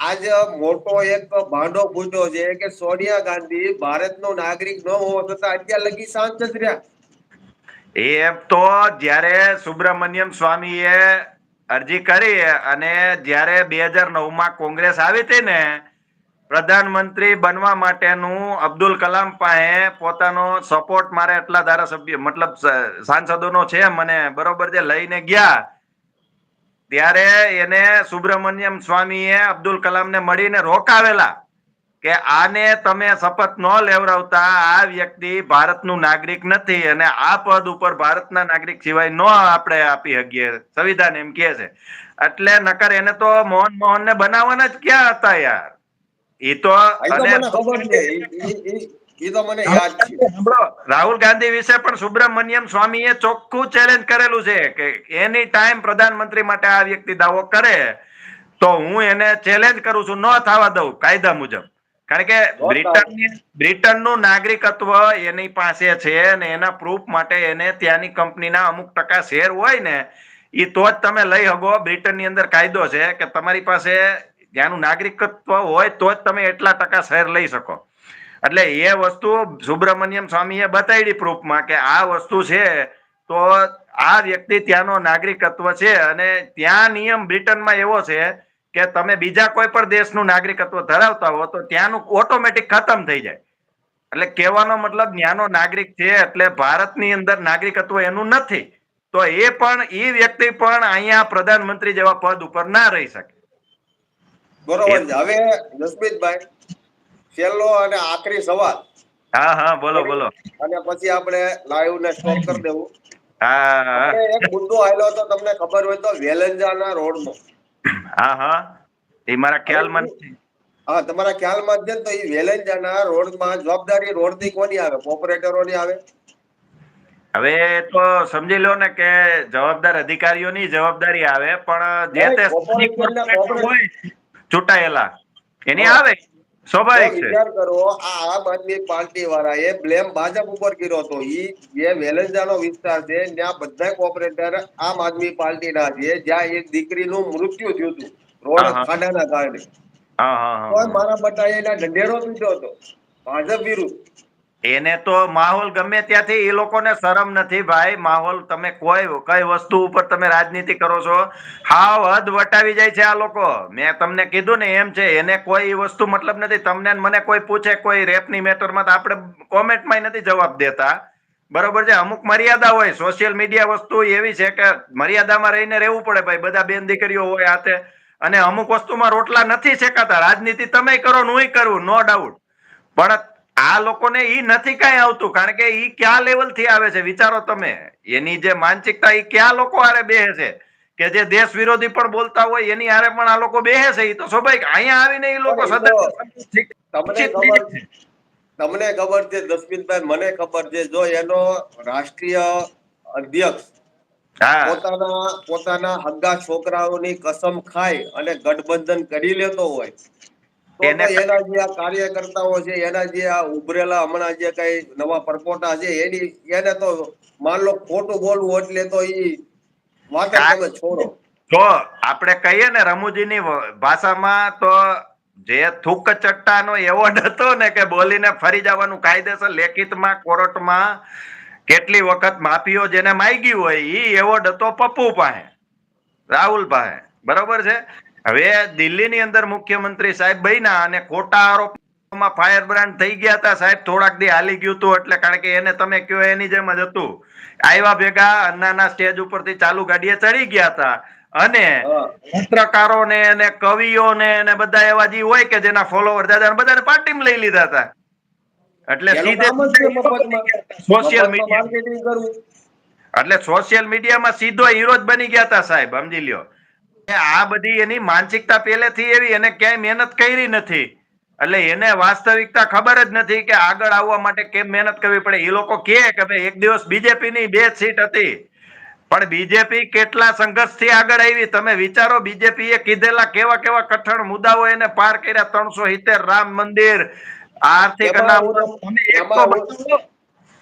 આજ મોટો એક ભાંડો ફૂટ્યો છે કે સોનિયા ગાંધી ભારતનો નાગરિક ન હોવા છતાં અત્યાર લગી શાંત જ રહ્યા એ તો જ્યારે સુબ્રમણ્યમ સ્વામીએ અરજી કરી અને જ્યારે 2009માં કોંગ્રેસ આવી હતી ને પ્રધાનમંત્રી બનવા માટેનું અબ્દુલ કલામ પાસે પોતાનો સપોર્ટ મારે એટલા ધારાસભ્ય મતલબ સાંસદોનો છે મને બરોબર છે લઈને ગયા ત્યારે એને સુબ્રમણ્યમ સ્વામીએ અબ્દુલ કલામને મળીને રોકાવેલા કે આને તમે શપથ ન લેવડાવતા આ વ્યક્તિ ભારતનું નાગરિક નથી અને આ પદ ઉપર ભારતના નાગરિક સિવાય ન આપણે આપી શકીએ સંવિધાન એમ કે છે એટલે નકર એને તો મોહન ને બનાવવાના જ ક્યાં હતા યાર એ તો એ તો અને મને ખબર છે એ તો મને યાદ છે રાહુલ ગાંધી વિશે પણ સુબ્રમણ્યમ સ્વામીએ ચોખ્ખું ચેલેન્જ કરેલું છે કે એની ટાઈમ પ્રધાનમંત્રી માટે આ વ્યક્તિ દાવો કરે તો હું એને ચેલેન્જ કરું છું, ન થવા દઉં કાયદા મુજબ. કારણ કે બ્રિટનનું નાગરિકત્વ એની પાસે છે અને એના પ્રૂફ માટે એને ત્યાંની કંપનીના અમુક ટકા શેર હોય ને એ તો જ તમે લઈ શકો. બ્રિટનની અંદર કાયદો છે કે તમારી પાસે ત્યાંનું નાગરિકત્વ હોય તો જ તમે એટલા ટકા શેર લઈ શકો. એટલે એ વસ્તુ સુબ્રમણ્યમ સ્વામીએ બતાવી પ્રૂફમાં કે આ વસ્તુ છે. તો આ વ્યક્તિ ત્યાંનો નાગરિકત્વ છે અને ત્યાં નિયમ બ્રિટનમાં એવો છે કે તમે બીજા કોઈ પણ દેશનું નાગરિકત્વ ધરાવતા હો તો ત્યાંનું ઓટોમેટિક ખતમ થઈ જાય. એટલે કહેવાનો મતલબ ત્યાંનો નાગરિક છે એટલે ભારતની અંદર નાગરિકત્વ એનું નથી. તો એ વ્યક્તિ પણ અહીંયા પ્રધાનમંત્રી જેવા પદ ઉપર ના રહી શકે. બરોબર છે. હવે જસમીતભાઈ, છેલ્લો અને આખરી સવાલ. હા હા, બોલો બોલો. અને પછી આપણે લાઈવ ને સ્ટોપ કરી દેવું. હા આપણે એક મુદ્દો આવેલો હતો, તમને ખબર હોય તો, વેલંજાના રોડનો. હા હા, એ મારા હવે ખ્યાલમાં નથી. હા, તમારા ખ્યાલમાં છે ને, તો એ વેલંજાના રોડમાં જવાબદારી રોડની કોની આવે? કોર્પોરેટરોની આવે? હવે તો સમજી લો ને કે જવાબદાર અધિકારીઓની જવાબદારી આવે, પણ જે નહીં, તે સ્થાનિક કોર્પોરેશન ને કોર્પોરેટર હોય ચૂંટાયેલા એની હા, આવે, તો સ્વાભાવિક છે. વિચાર કરો, આ આમ આદમી પાર્ટી વાળાએ બ્લેમ ભાજપ ઉપર કર્યો હતો. ઈ જે વેલંજાનો વિસ્તાર છે ત્યાં બધા કોર્પોરેટર આમ આદમી પાર્ટીના છે, જ્યાં એક દીકરીનું મૃત્યુ થયું હતું રોડ હા હા ખાડાના કારણે. હા હા હા તો હા. મારા બટાએ એના ઢંઢેરો પીધો હતો ભાજપ વિરુદ્ધ. એને તો માહોલ ગમે ત્યાંથી, એ લોકોને શરમ નથી ભાઈ. માહોલ તમે કઈ વસ્તુ ઉપર તમે રાજનીતિ કરો છો, હાવ હદ વટાવી જાય છે આ લોકો. મેં તમને કીધું ને એમ છે, એને કોઈ વસ્તુ મતલબ નથી. તમને મને કોઈ પૂછે કોઈ રેપની મેટરમાં તો આપણે કોમેન્ટમાં નથી જવાબ દેતા, બરોબર છે. અમુક મર્યાદા હોય. સોશિયલ મીડિયા વસ્તુ એવી છે કે મર્યાદામાં રહીને રહેવું પડે ભાઈ. બધા બેન દીકરીઓ હોય હાથે, અને અમુક વસ્તુમાં રોટલા નથી શેકાતા. રાજનીતિ તમે કરો ને હું કરું, નો ડાઉટ, પણ આ લોકોને ઈ નથી કઈ આવતું. કારણ કે ઈ ક્યાં લેવલ થી આવે છે વિચારો તમે. એની જે માનસિકતા ઈ ક્યાં લોકો હારે બેહે છે કે જે દેશ વિરોધી પણ બોલતા હોય એની હારે પણ આ લોકો બેહે છે. ઈ તો સ્વાભાવિક. અહીંયા આવીને ઈ લોકો પણ એ તો તમને શિક્ષિત થઈ ખબર જાય છે. તમને ખબર છે જસમીતભાઈ, મને ખબર છે, જો એનો રાષ્ટ્રીય અધ્યક્ષ હા, પોતાના હગા છોકરાઓની કસમ ખાય અને ગઠબંધન કરી લેતો હોય તો એને એના જે આ કાર્યકર્તાઓ છે, એના જે આ ઉભરેલા હમણાં જે કઈ નવા પરપોટા છે, એને તો માન લો ખોટું બોલવું એટલે તો ઈ વાત જ તમે છોડો. જો આપણે કહીએ ને રમૂજીની ભાષામાં, તો જે થૂક ચટ્ટાનો એવોર્ડ હતો ને કે બોલીને ફરી જવાનું કાયદેસર લેખિતમાં કોર્ટમાં કેટલી વખત માફીઓ જેને માંગી હોય, ઈ એવોર્ડ હતો પપ્પુ પાસે, રાહુલ પાસે, બરોબર છે. હવે દિલ્હીની અંદર મુખ્યમંત્રી સાહેબ બન્યા અને ખોટા આરોપમાં ફાયર બ્રાન્ડ થઈ ગયા હતા સાહેબ. થોડાક દી હાલી ગયું હતું એટલે, કારણ કે એને તમે કયો એની જેમ જ હતું. આવ્યા ભેગા અન્નાના સ્ટેજ ઉપરથી ચાલુ ગાડીએ ચડી ગયા હતા અને હા, પત્રકારોને અને કવિઓને અને બધા એવા જે હોય કે જેના ફોલોવર દાદા બધાને પાર્ટીમાં લઈ લીધા હતા. એટલે એનું સીધે કામ જ છે મફતમાં સોશિયલ મીડિયા, માર્કેટિંગ કરવું. એટલે સોશિયલ મીડિયામાં સીધો હીરો જ બની ગયા હતા સાહેબ, સમજી લ્યો. આ બધી એની માનસિકતા પહેલેથી એવી, એને ક્યાંય મહેનત કરી નથી. એટલે એને વાસ્તવિકતા ખબર જ નથી કે આગળ આવવા માટે કેમ મહેનત કરવી પડે. એ લોકો કહે કે ભાઈ એક દિવસ બીજેપી ની 2 સીટ હતી, પણ બીજેપી કેટલા સંઘર્ષથી આગળ આવી તમે વિચારો. બીજેપી એ કીધેલા કેવા કેવા કઠણ મુદ્દાઓ એને પાર કર્યા. 370 રામ મંદિર, આર્થિક એમાં હું અનામત, તમે એક તો એમાં હું બતાવો.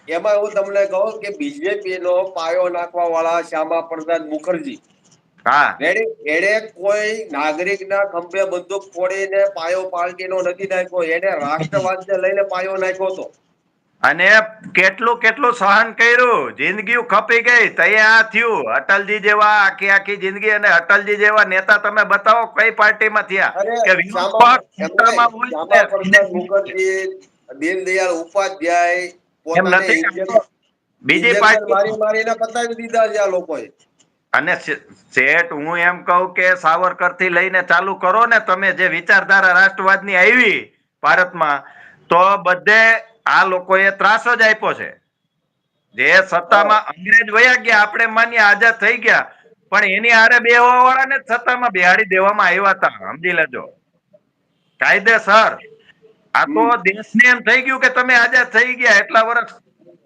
એમાં હું તમને કહું કે બીજેપી નો પાયો નાખવા વાળા શ્યામા પ્રસાદ મુખર્જી, હા, એને કોઈ નાગરિક ના ખંભે બંદૂક ફોડીને પાયો પાર્ટી નો નથી નાખ્યો. એને રાષ્ટ્રવાદને લઈને પાયો નાખ્યો હતો. અને કેટલું કેટલું સહન કર્યું, જિંદગી ખપી ગઈ તૈયાર થયું. અટલજી જેવા આખી આખી જિંદગી, અને અટલજી જેવા નેતા તમે બતાવો કઈ પાર્ટીમાં થયા અરે કે વિરોધ એમ નહીં, પક્ષમાં હોય શ્યામા પ્રસાદ ને. મુખર્જી, દીનદયાળ ઉપાધ્યાય એમ પોતાને નથી કરતો. બીજી ઇન્જેક્શન પાર્ટી મારી મારીને પતાવી દીધા છે આ લોકોએ. અને શેઠ, હું એમ કહું કે સાવરકર થી લઈને ચાલુ કરો ને તમે, જે વિચારધારા રાષ્ટ્રવાદની આવી ભારતમાં, તો બધે આ લોકોએ ત્રાસ જ આપ્યો છે. જે હા, સત્તામાં અંગ્રેજ વયા ગયા, આપણે માન્ય આઝાદ થઈ ગયા, પણ એની હારે બેહવા વાળા ને સત્તામાં બેહાડી દેવામાં આવ્યા હતા, સમજી લેજો. કાયદેસર. આ તો હમ. દેશને એમ થઈ ગયું કે તમે આઝાદ થઈ ગયા એટલા વર્ષ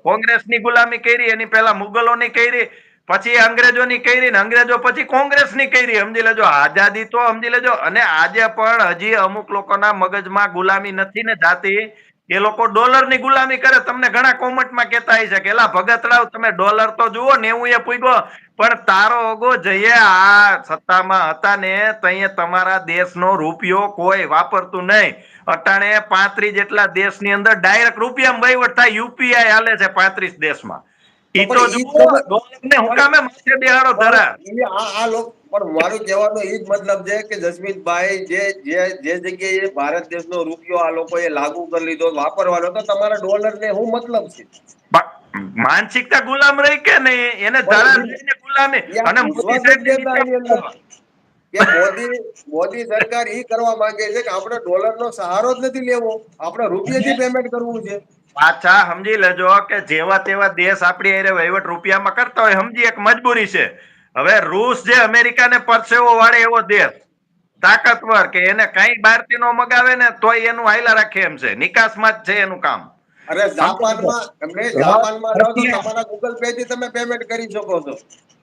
કોંગ્રેસની ગુલામી કરી, એની પહેલા મુગલોની કરી, પછી અંગ્રેજોની કરી ને અંગ્રેજો પછી કોંગ્રેસની કરી, સમજી લેજો. આઝાદી તો સમજી લેજો. અને આજે પણ હજી અમુક લોકોના મગજમાં ગુલામી નથી ને જાતી, એ લોકો ડોલરની ગુલામી કરે. તમને ઘણા કોમેન્ટમાં કહેતા હશે કે એલા ભગતરાવ તમે ડોલર તો જુઓ, 90 એ પૂગ્યો, પણ તારો ઓગો જઈએ આ સત્તામાં હતા ને તઈએ તમારા દેશનો રૂપિયો કોઈ વાપરતું નહીં. અટાણે 35 જેટલા દેશની અંદર ડાયરેક્ટ રૂપિયામાં વહીવટ થાય. યુપીઆઈ હાલે છે 35 દેશમાં. ઈ તો પણ ઈ જુઓ, જ ડોલરને હું કામે માથે બેહાડો ધરા. પણ મારું કહેવાનો એ જ મતલબ છે કે જસમીતભાઈ જે જગ્યાએ ભારત દેશનો રૂપિયો આ લોકોએ લાગુ કરી લીધો, વાપરવાનો, તો તમારા ડોલર ને શું મતલબ છે? માનસિકતા ગુલામ રહી કે નહીં, એને ધરા લઈને ગુલામી. અને મોદી વિશ્વાસ જ દેતા એની અંદર સાહેબ કે મોદી સરકાર ઈ કરવા માંગે છે કે આપણે ડોલર નો સહારો જ નથી લેવો, આપણે રૂપિયાથી પેમેન્ટ કરવું છે. પાછા સમજી લેજો કે જેવા તેવા દેશ આપણી હારે વહીવટ રૂપિયામાં કરતા હોય, સમજી એક મજબૂરી છે. હવે રૂસ જે અમેરિકાને પરસેવો વાળે એવો દેશ, તાકાતવર, કે એને કઈ બહારથી નો મગાવે ને તોય એનું હાઈલા રાખે એમ છે. નિકાસમાં જ છે એનું કામ. અરે જાપાનમાં રહો તો તમારા ગૂગલ પે થી તમે પેમેન્ટ કરી શકો છો.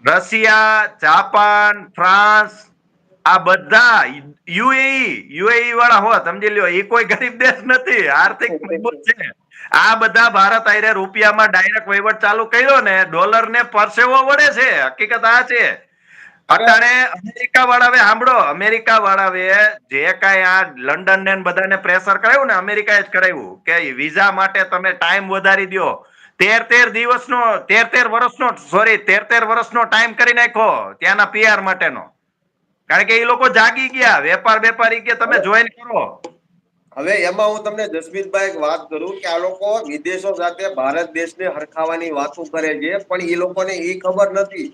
રશિયા, જાપાન, ફ્રાન્સ, આ બધા યુએઈ વાળા હોત, સમજી લ્યો, એ કોઈ ગરીબ દેશ નથી, આર્થિક મજબૂત છે. આ બધા ભારત આયરે રૂપિયામાં ડાયરેક્ટ વહીવટ ચાલુ કર્યો ને, ડોલર ને પરસેવો વળે છે. હકીકત આ છે. અટાણે અમેરિકા વાળાવે સાંભળો, અમેરિકા વાળાવે જે કાંઈ આ લંડન ને બધાને પ્રેશર કરાવ્યું ને, અમેરિકાએ જ કરાવ્યું કે વિઝા માટે તમે ટાઈમ વધારી દો. 13 વર્ષનો ટાઈમ કરી નાખ્યો ત્યાંના પીઆર માટેનો. કારણ કે એ લોકો જાગી ગયા, વેપારી કે તમે જોઈન કરો. હવે એમાં હું તમને જસમીતભાઈ એક વાત કરું કે આ લોકો વિદેશો સાથે ભારત દેશને હરખાવાની વાતો કરે છે, પણ એ લોકોને એ ખબર નથી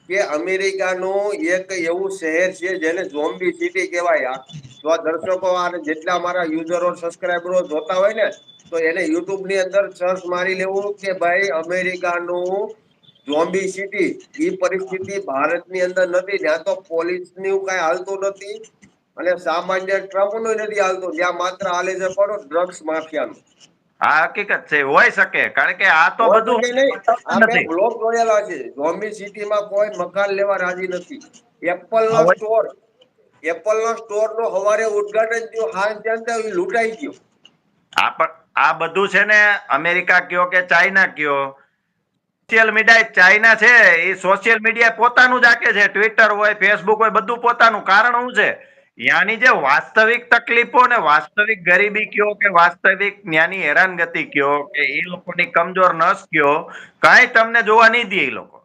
કે અમેરિકાનું એક એવું શહેર છે જેને ઝોમ્બી સિટી કહેવાય. જો આ દર્શકો જેટલા અમારા યુઝરો સબસ્ક્રાઈબરો જોતા હોય ને, તો એને યુટ્યુબ ની અંદર સર્ચ મારી લેવું કે ભાઈ અમેરિકાનું ઝોમ્બી સિટી. એ પરિસ્થિતિ ભારતની અંદર નથી, જ્યાં તો પોલીસ નું કઈ હાલતું નથી અને સામાન્ય ટ્રમ્પ નું નથી હાલતું, જ્યાં માત્ર હાલે છે પણ ડ્રગ્સ માફિયાનું. આ હકીકત છે, હોય શકે. કારણ કે આ તો હોય બધું શકે નહીં. આ મેં નથી. બ્લોગ જોયેલા છે. ઝોમ્બી સિટીમાં કોઈ મકાન લેવા રાજી નથી. એપલ નો સ્ટોર નો હવારે ઉદઘાટન થયું, હાલ ત્યાં લૂંટાઈ ગયો. આ બધું છે ને, અમેરિકા કયો કે ચાઇના કયો, સોશિયલ મીડિયા, ચાઇના છે એ સોશિયલ મીડિયા પોતાનું જ આકે છે. ટ્વિટર હોય, ફેસબુક હોય, બધું પોતાનું. કારણ શું છે? ત્યાંની જે વાસ્તવિક તકલીફો ને વાસ્તવિક ગરીબી કયો કે વાસ્તવિક ત્યાંની હેરાનગતિ કયો કે એ લોકોની કમજોર નસ કયો, કઈ તમને જોવા નહીં દે એ લોકો.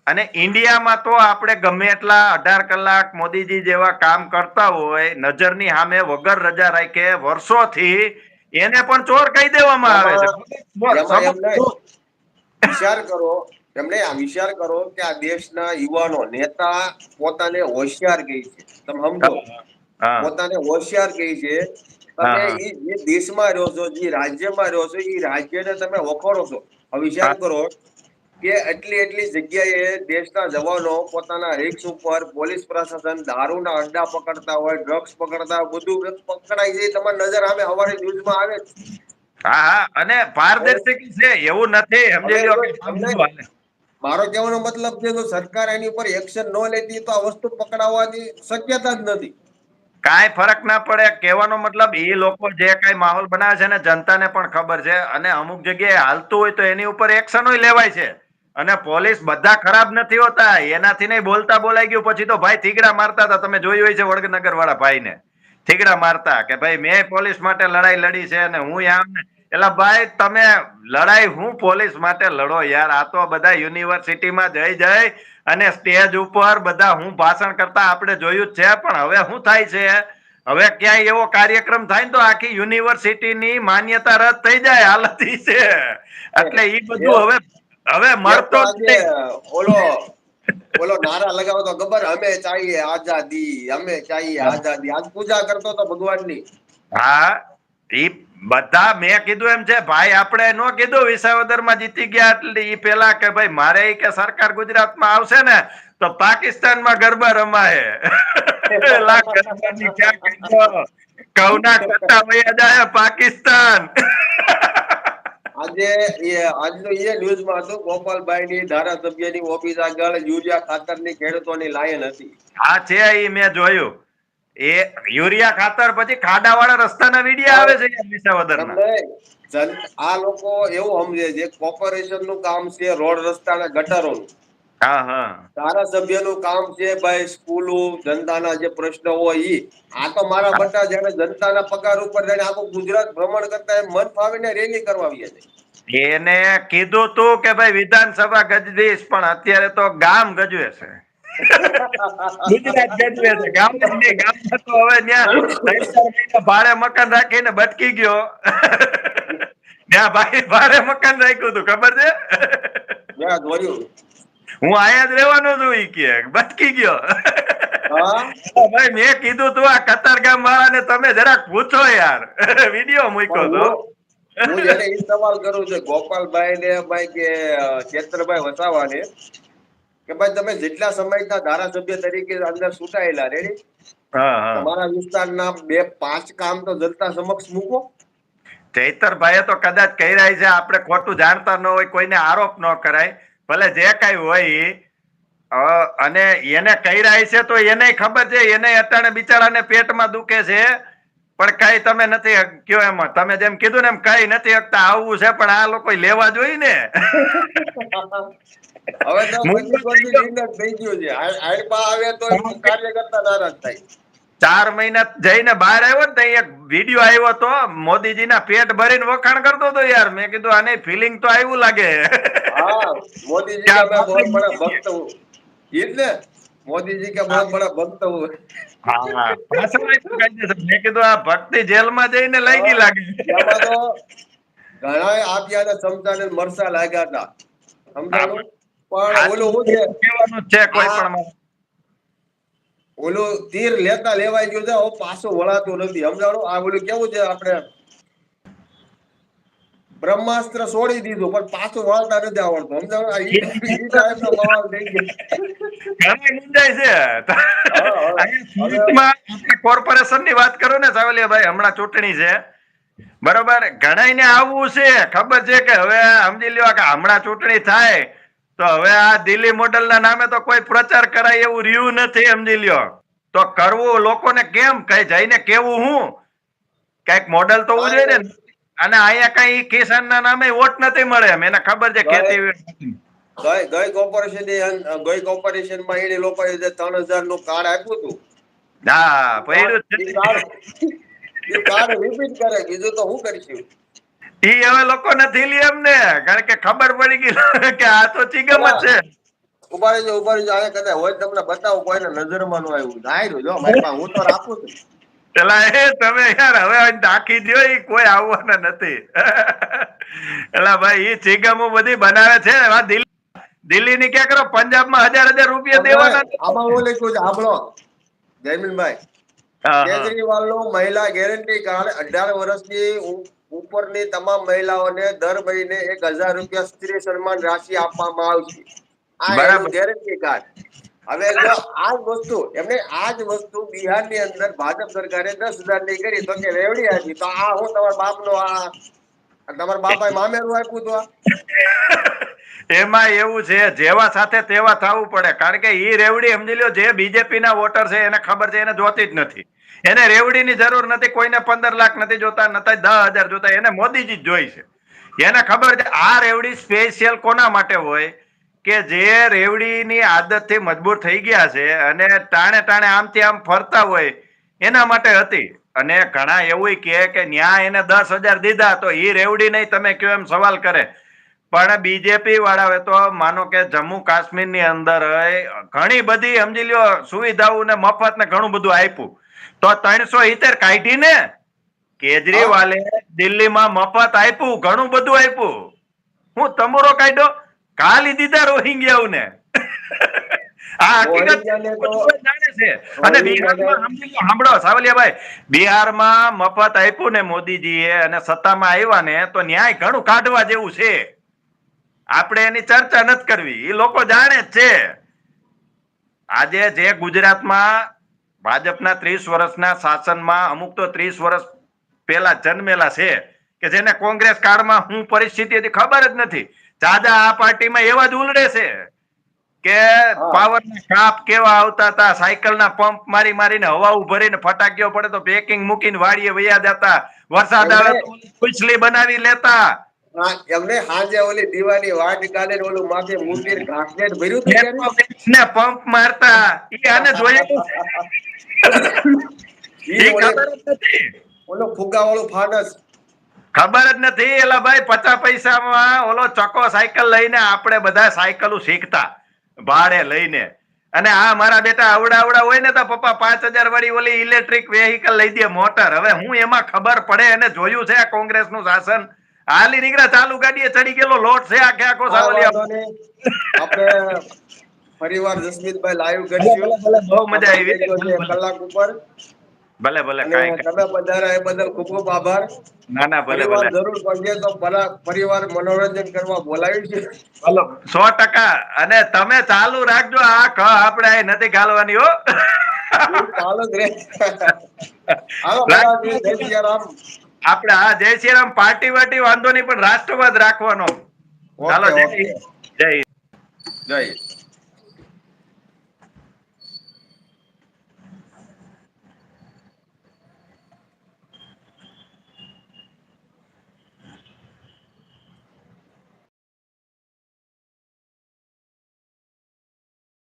અને ઇન્ડિયામાં તો આપણે ગમે એટલા 18 કલાક મોદીજી જેવા કામ કરતા હોય, નજરની સામે વગર રજા રાખે વર્ષોથી, એને પણ ચોર કહી દેવામાં આવે છે. વિચાર કરો, એમને આ વિચાર કરો કે આ દેશના યુવાનો નેતા પોતાને હોશિયાર કહે છે. તમે સમજો, પોતાને હોશિયાર કહે છે. તમે જે દેશમાં રહ્યો છો, જે રાજ્યમાં રહ્યો છો, એ રાજ્યને તમે વખોડો છો. હવે વિચાર કરો કે એટલી જગ્યાએ દેશના જવાનો પોતાના રિક્સ ઉપર, પોલીસ પ્રશાસન દારૂના અડ્ડા પકડતા હોય, ડ્રગ્સ પકડતા હોય, બધું પકડાય છે. તમારી નજર સામે સવારે ન્યૂઝમાં આવે છે. હા, અને પારદર્શી છે, એવું નથી. સમજી લ્યો કે મારો કહેવાનો મતલબ છે તો સરકાર એની ઉપર એક્શન ન લેતી તો આ વસ્તુ પકડાવવાની શક્યતા જ નથી. કાંઈ ફરક ના પડે. કહેવાનો મતલબ એ લોકો જે કઈ માહોલ બનાવે છે ને, જનતાને પણ ખબર છે. અને અમુક જગ્યાએ હાલતું હોય તો એની ઉપર એક્શન લેવાય છે. અને પોલીસ બધા ખરાબ નથી હોતા. એનાથી નહીં બોલતા બોલાઈ ગયું પછી તો ભાઈ થીગડા મારતા હતા. તમે જોયું હોય છે વડનગર વાળા ભાઈને થીગડા મારતા કે ભાઈ મેં પોલીસ માટે લડાઈ લડી છે અને હું આમ ને. એટલે ભાઈ તમે લડાઈ હું પોલીસ માટે લડો યાર. આ તો બધા યુનિવર્સિટીમાં જઈ અને સ્ટેજ ઉપર બધા હું ભાષણ કરતા આપણે જોયું જ છે. પણ હવે શું થાય છે, હવે ક્યાંય એવો કાર્યક્રમ થાય ને તો આખી યુનિવર્સિટીની માન્યતા રદ થઈ જાય. હાલત ઈ છે. એટલે ઈ બધું હવે મળતો જ નહીં. ઓલો નારા લગાવતો ખબર, અમે ચાહીએ આઝાદી, અમે ચાહીએ આઝાદી. આજ પૂજા કરતો તો ભગવાનની. હા, ઈ બધા મેં કીધું એમ છે ભાઈ. આપણે નો કીધું વિસાવદરમાં જીતી ગયા એટલે ઈ પેલા કે ભાઈ મારે કે સરકાર ગુજરાતમાં આવશે ને તો પાકિસ્તાનમાં ગરબા રમાય. કૌના કટ્ટા વયા જાય પાકિસ્તાન. આજનો એ ન્યૂઝમાં હતું ગોપાલભાઈની ધારાસભ્યની ઓફિસ આગળ યુરિયા ખાતરની ખેડૂતોની લાઈન હતી. હા છે, એ મેં જોયું. એ યુરિયા ખાતર પછી ખાડાવાળા રસ્તાના વિડિયા આવે છે વિસાવદરના. આ લોકો એવું સમજે છે કોર્પોરેશન નું કામ છે રોડ રસ્તા અને ગટરોનું. હા હા ધારાસભ્યનું કામ છે ભાઈ સ્કૂલો જનતાના જે પ્રશ્ન હોય ઈ. આ તો મારા બટા જયારે જનતાના પગાર ઉપર જઈને આખું ગુજરાત ભ્રમણ કરતા મન ફાવીને રેલી કરવા આવીએ છે. એને કીધું તું કે ભાઈ વિધાનસભા ગજવીશ, પણ અત્યારે તો ગામ ગજવે છે. ગુજરાત ગજવે છે, ગામ જ નહીં. ગામમાં તો હવે ત્યાં 3-4 મહિના ભાડે મકાન રાખીને બટકી ગયો. ત્યાં ભાઈ ભાડે મકાન રાખ્યું હતું, ખબર છે? મેં જોયું. હું આયા જ રહેવાનો છું, ઈ કે બટકી ગયો. હા ભાઈ મેં કીધું તું આ કતારગામ વાળાને તમે જરાક પૂછો યાર. વિડિયો મૂક્યો પણ તો. હું એને એ સવાલ કરું છું ગોપાલભાઈ ને ભાઈ કે ચેતરભાઈ વસાવાને કે ભાઈ તમે જેટલા સમયના ધારાસભ્ય તરીકે અંદર ચૂંટાયેલા રેડી હા હા તમારા વિસ્તારના 2-5 કામ તો જનતા સમક્ષ મૂકો. ચૈતરભાઈએ તો કદાચ કર્યા છે, આપણે ખોટું જાણતા ન હોય, કોઈને આરોપ ન કરાય, ભલે જે કઈ હોય ઈ. અને એને કર્યા છે તો એને ખબર છે, એને અટાણે બિચારાને પેટમાં દુખે છે, પણ કઈ તમે નથી કયો એમાં. તમે જેમ કીધું ને એમ કઈ નથી શકતા, આવવું છે પણ આ લોકો લેવા જોઈએ ને. હવે તો બધી મુંબઈ કોટી નિર્ણય થઈ ગયો છે. આડપા આવે તો કાર્યકર્તા નારાજ થાય. 4 મહિના જઈને બહાર આવ્યો ને, એક વિડીયો આવ્યો તો મોદીજીના પેટ ભરીને વખાણ કરતો હતો યાર. મેં કીધું આને ફિલિંગ તો આવ્યું લાગે. हाँ मोदी जी का मैं बहुत बड़ा भक्त हूँ એટલે મોદીજી કે બહુ બડા ભક્ત હું હા મેં કીધું આ ભક્તિ જેલમાં જઈને લાગી લાગે. એમાં તો ઘણા આપ્યા ચમચા ને મરસા લાગ્યા હતા સમજાણું પણ ઓલું શું છે કહેવાનું જ છે કોઈ આ પણ ઓલું તીર લેતા લેવાઈ ગયું છે હવે પાછું વળાતું નથી સમજાણું આ ઓલું કેવું છે આપણે બ્રહ્માસ્ત્ર છોડી દીધું પણ પાછું વળતા નથી આવડતું સમજાણું આ ઈ ટાઈપનો માહોલ થઈ ગયો ઘણી મુંજાય છે. અહીંયા હવે સુરતમાં આપણે કોર્પોરેશનની વાત કરું ને સાવલિયાભાઈ, હમણાં ચૂંટણી છે બરોબર, ઘણાઈને આવવું છે, ખબર છે કે હવે સમજી લ્યો કે હમણાં ચૂંટણી થાય તો હવે આ દિલ્હી મોડલના નામે તો કોઈ પ્રચાર કરાય એવું રહ્યું નથી, સમજી લ્યો. તો કરવું લોકોને કેમ કઈ જઈને કેવું હું કઈક મોડલ તો હોવું જોઈએ ને. અને અહીંયા કઈ કિસાનના નામે વોટ નથી મળે એમ, એને ખબર છે ખેતી ગઈ કોર્પોરેશનમાં એને લોકોએ જે 3000 નું કાર્ડ આપ્યું હતું હા પડ્યું જ એ છે. કાર્ડ રિપીટ કરે બીજું તો હું કરીશું ઈ હવે લોકો નથી લે એમને, કારણ કે ખબર પડી ગઈ કે આ તો ચીગમ જ છે. ઉભારી આને કદાચ હોય તમને બતાવું કોઈને નજરમાં નો આવ્યું ધાર્યું જો મારી પાસે હું તો રાખું છું પેલા એ તમે યાર હવે નાખી દો, ઈ કોઈ આવવાના નથી. એલા ભાઈ ઈ ચીગમો બધી બનાવે છે. દિલ્હી ની ક્યાં કરો, પંજાબમાં 1000 રૂપિયા દેવાના. આમાં હું લખ્યું છે સાંભળો જયમીનભાઈ કેજરીવાલ નું મહિલા ગેરંટી કાર્ડ 18 વર્ષની ઉપરની તમામ મહિલાઓને દર મહિને 1000 રૂપિયા સ્ત્રી સન્માન રાશિ આપવામાં આવશે. આ એનું બરાબર. Guarantee card. હવે જો આ વસ્તુ એમને આ જ વસ્તુ બિહારની અંદર ભાજપ સરકારે 10,000 ની કરી તો કે રેવડી આપી તો આ હું તમારા બાપ નો તમારા બાપાએ મામેરું આપ્યું હતું એમાં એવું છે, જેવા સાથે તેવા થવું પડે, કારણ કે ઈ રેવડી સમજી લ્યો જે બીજેપી ના વોટર છે એને ખબર છે, એને જોતી જ નથી. એને રેવડી ની જરૂર નથી, કોઈને 15 લાખ નથી જોતા, નથી 10,000 જોતા, એને મોદીજી જ જોઈ છે. એને ખબર છે આ રેવડી સ્પેશિયલ કોના માટે હોય કે જે રેવડીની આદતથી મજબૂર થઈ ગયા છે અને ટાણે ટાણે આમથી આમ ફરતા હોય એના માટે હતી. અને ઘણા એવું કે ન્યા એને 10,000 દીધા તો ઈ રેવડી નહીં, તમે કયો એમ સવાલ કરે. પણ બીજેપી વાળાએ તો માનો કે જમ્મુ કાશ્મીર ની અંદર ઘણી બધી સમજી લ્યો સુવિધાઓ ને મફત ને ઘણું બધું આપ્યું, તો 370 કાઢી ને હા કેજરીવાલે દિલ્હીમાં મફત આપ્યું, ઘણું બધું આપ્યું. હું તમરો કાઢ્યો કાલી દીધા રોહિંગ્યાઓને. આ હકીકત રોહિંગ્યાને તો જાણે છે. અને રોહિંગ્યાને બિહારમાં સમજી લો, સાંભળો સાવલિયાભાઈ, બિહારમાં મફત આપ્યું ને મોદીજીએ અને સત્તામાં આવ્યા ને તો ન્યાય ઘણું કાઢવા જેવું છે. આપણે એની ચર્ચા નથી કરવી, એ લોકો જાણે જ છે. આજે જે ગુજરાતમાં ભાજપના 30 વર્ષના શાસનમાં અમુક તો 30 વર્ષ પેલા જન્મેલા છે, કે જેને કોંગ્રેસ કાળમાં શું પરિસ્થિતિ હતી ખબર જ નથી. દાદા આ પાર્ટીમાં એવા જ ઉલડે છે કે પાવર ના કાપ કેવા આવતા હતા, સાયકલ ના પંપ મારી મારીને હવાઉ ભરીને ફટાકીઓ પડે તો પેકિંગ મૂકીને વાડીએ વયા જતા, વરસાદ આવે તો ખુશલી બનાવી લેતા. એમને હાજે ઓલી દીવાની વાટ કાઢે ઓલું માથે મૂકી ઘાસલેટ ભર્યું હતું ત્યારે ને પંપ મારતા ઈ આને જોયેલું છે. ઈ ખબર જ નથી. ઓલો ફુગા વાળું ફાનસ ખબર જ નથી એલા ભાઈ 50 પૈસામાં ઓલો ચકો સાયકલ લઈને આપણે બધા સાયકલો શીખતા ભાડે લઈને. અને આ મારા બેટા આવડા હોય ને તો પપ્પા 5000 વાળી ઓલી ઇલેક્ટ્રિક વેહિકલ લઈ દે મોટર. હવે હું એમાં ખબર પડે અને જોયું છે આ કોંગ્રેસ નું શાસન. હાલી નીકળ્યા ચાલુ ગાડીએ ચડી ગયેલો લોટ છે આખે આખો સાવલિયા. આપણે પરિવાર જસમીતભાઈ લાઈવ કરશું. બહુ મજા આવી. કલાક ઉપર ભલે ભલે અને તમે બધા એ બદલ ખૂબ ખૂબ આભાર. ના ના ભલે પરિવાર ભલે જરૂર પડશે તો પરિવાર મનોરંજન કરવા બોલાવ્યું છે. ચાલો 100%. અને તમે ચાલુ રાખજો આ ક આપણે નથી ગાલવાની હો. ચાલો જ રે. હાલો બધા જય શ્રી રામ. આપણે હા જય શ્રી રામ. પાર્ટી વાટી વાંધો નહીં પણ રાષ્ટ્રવાદ રાખવાનો. ચાલો જય જય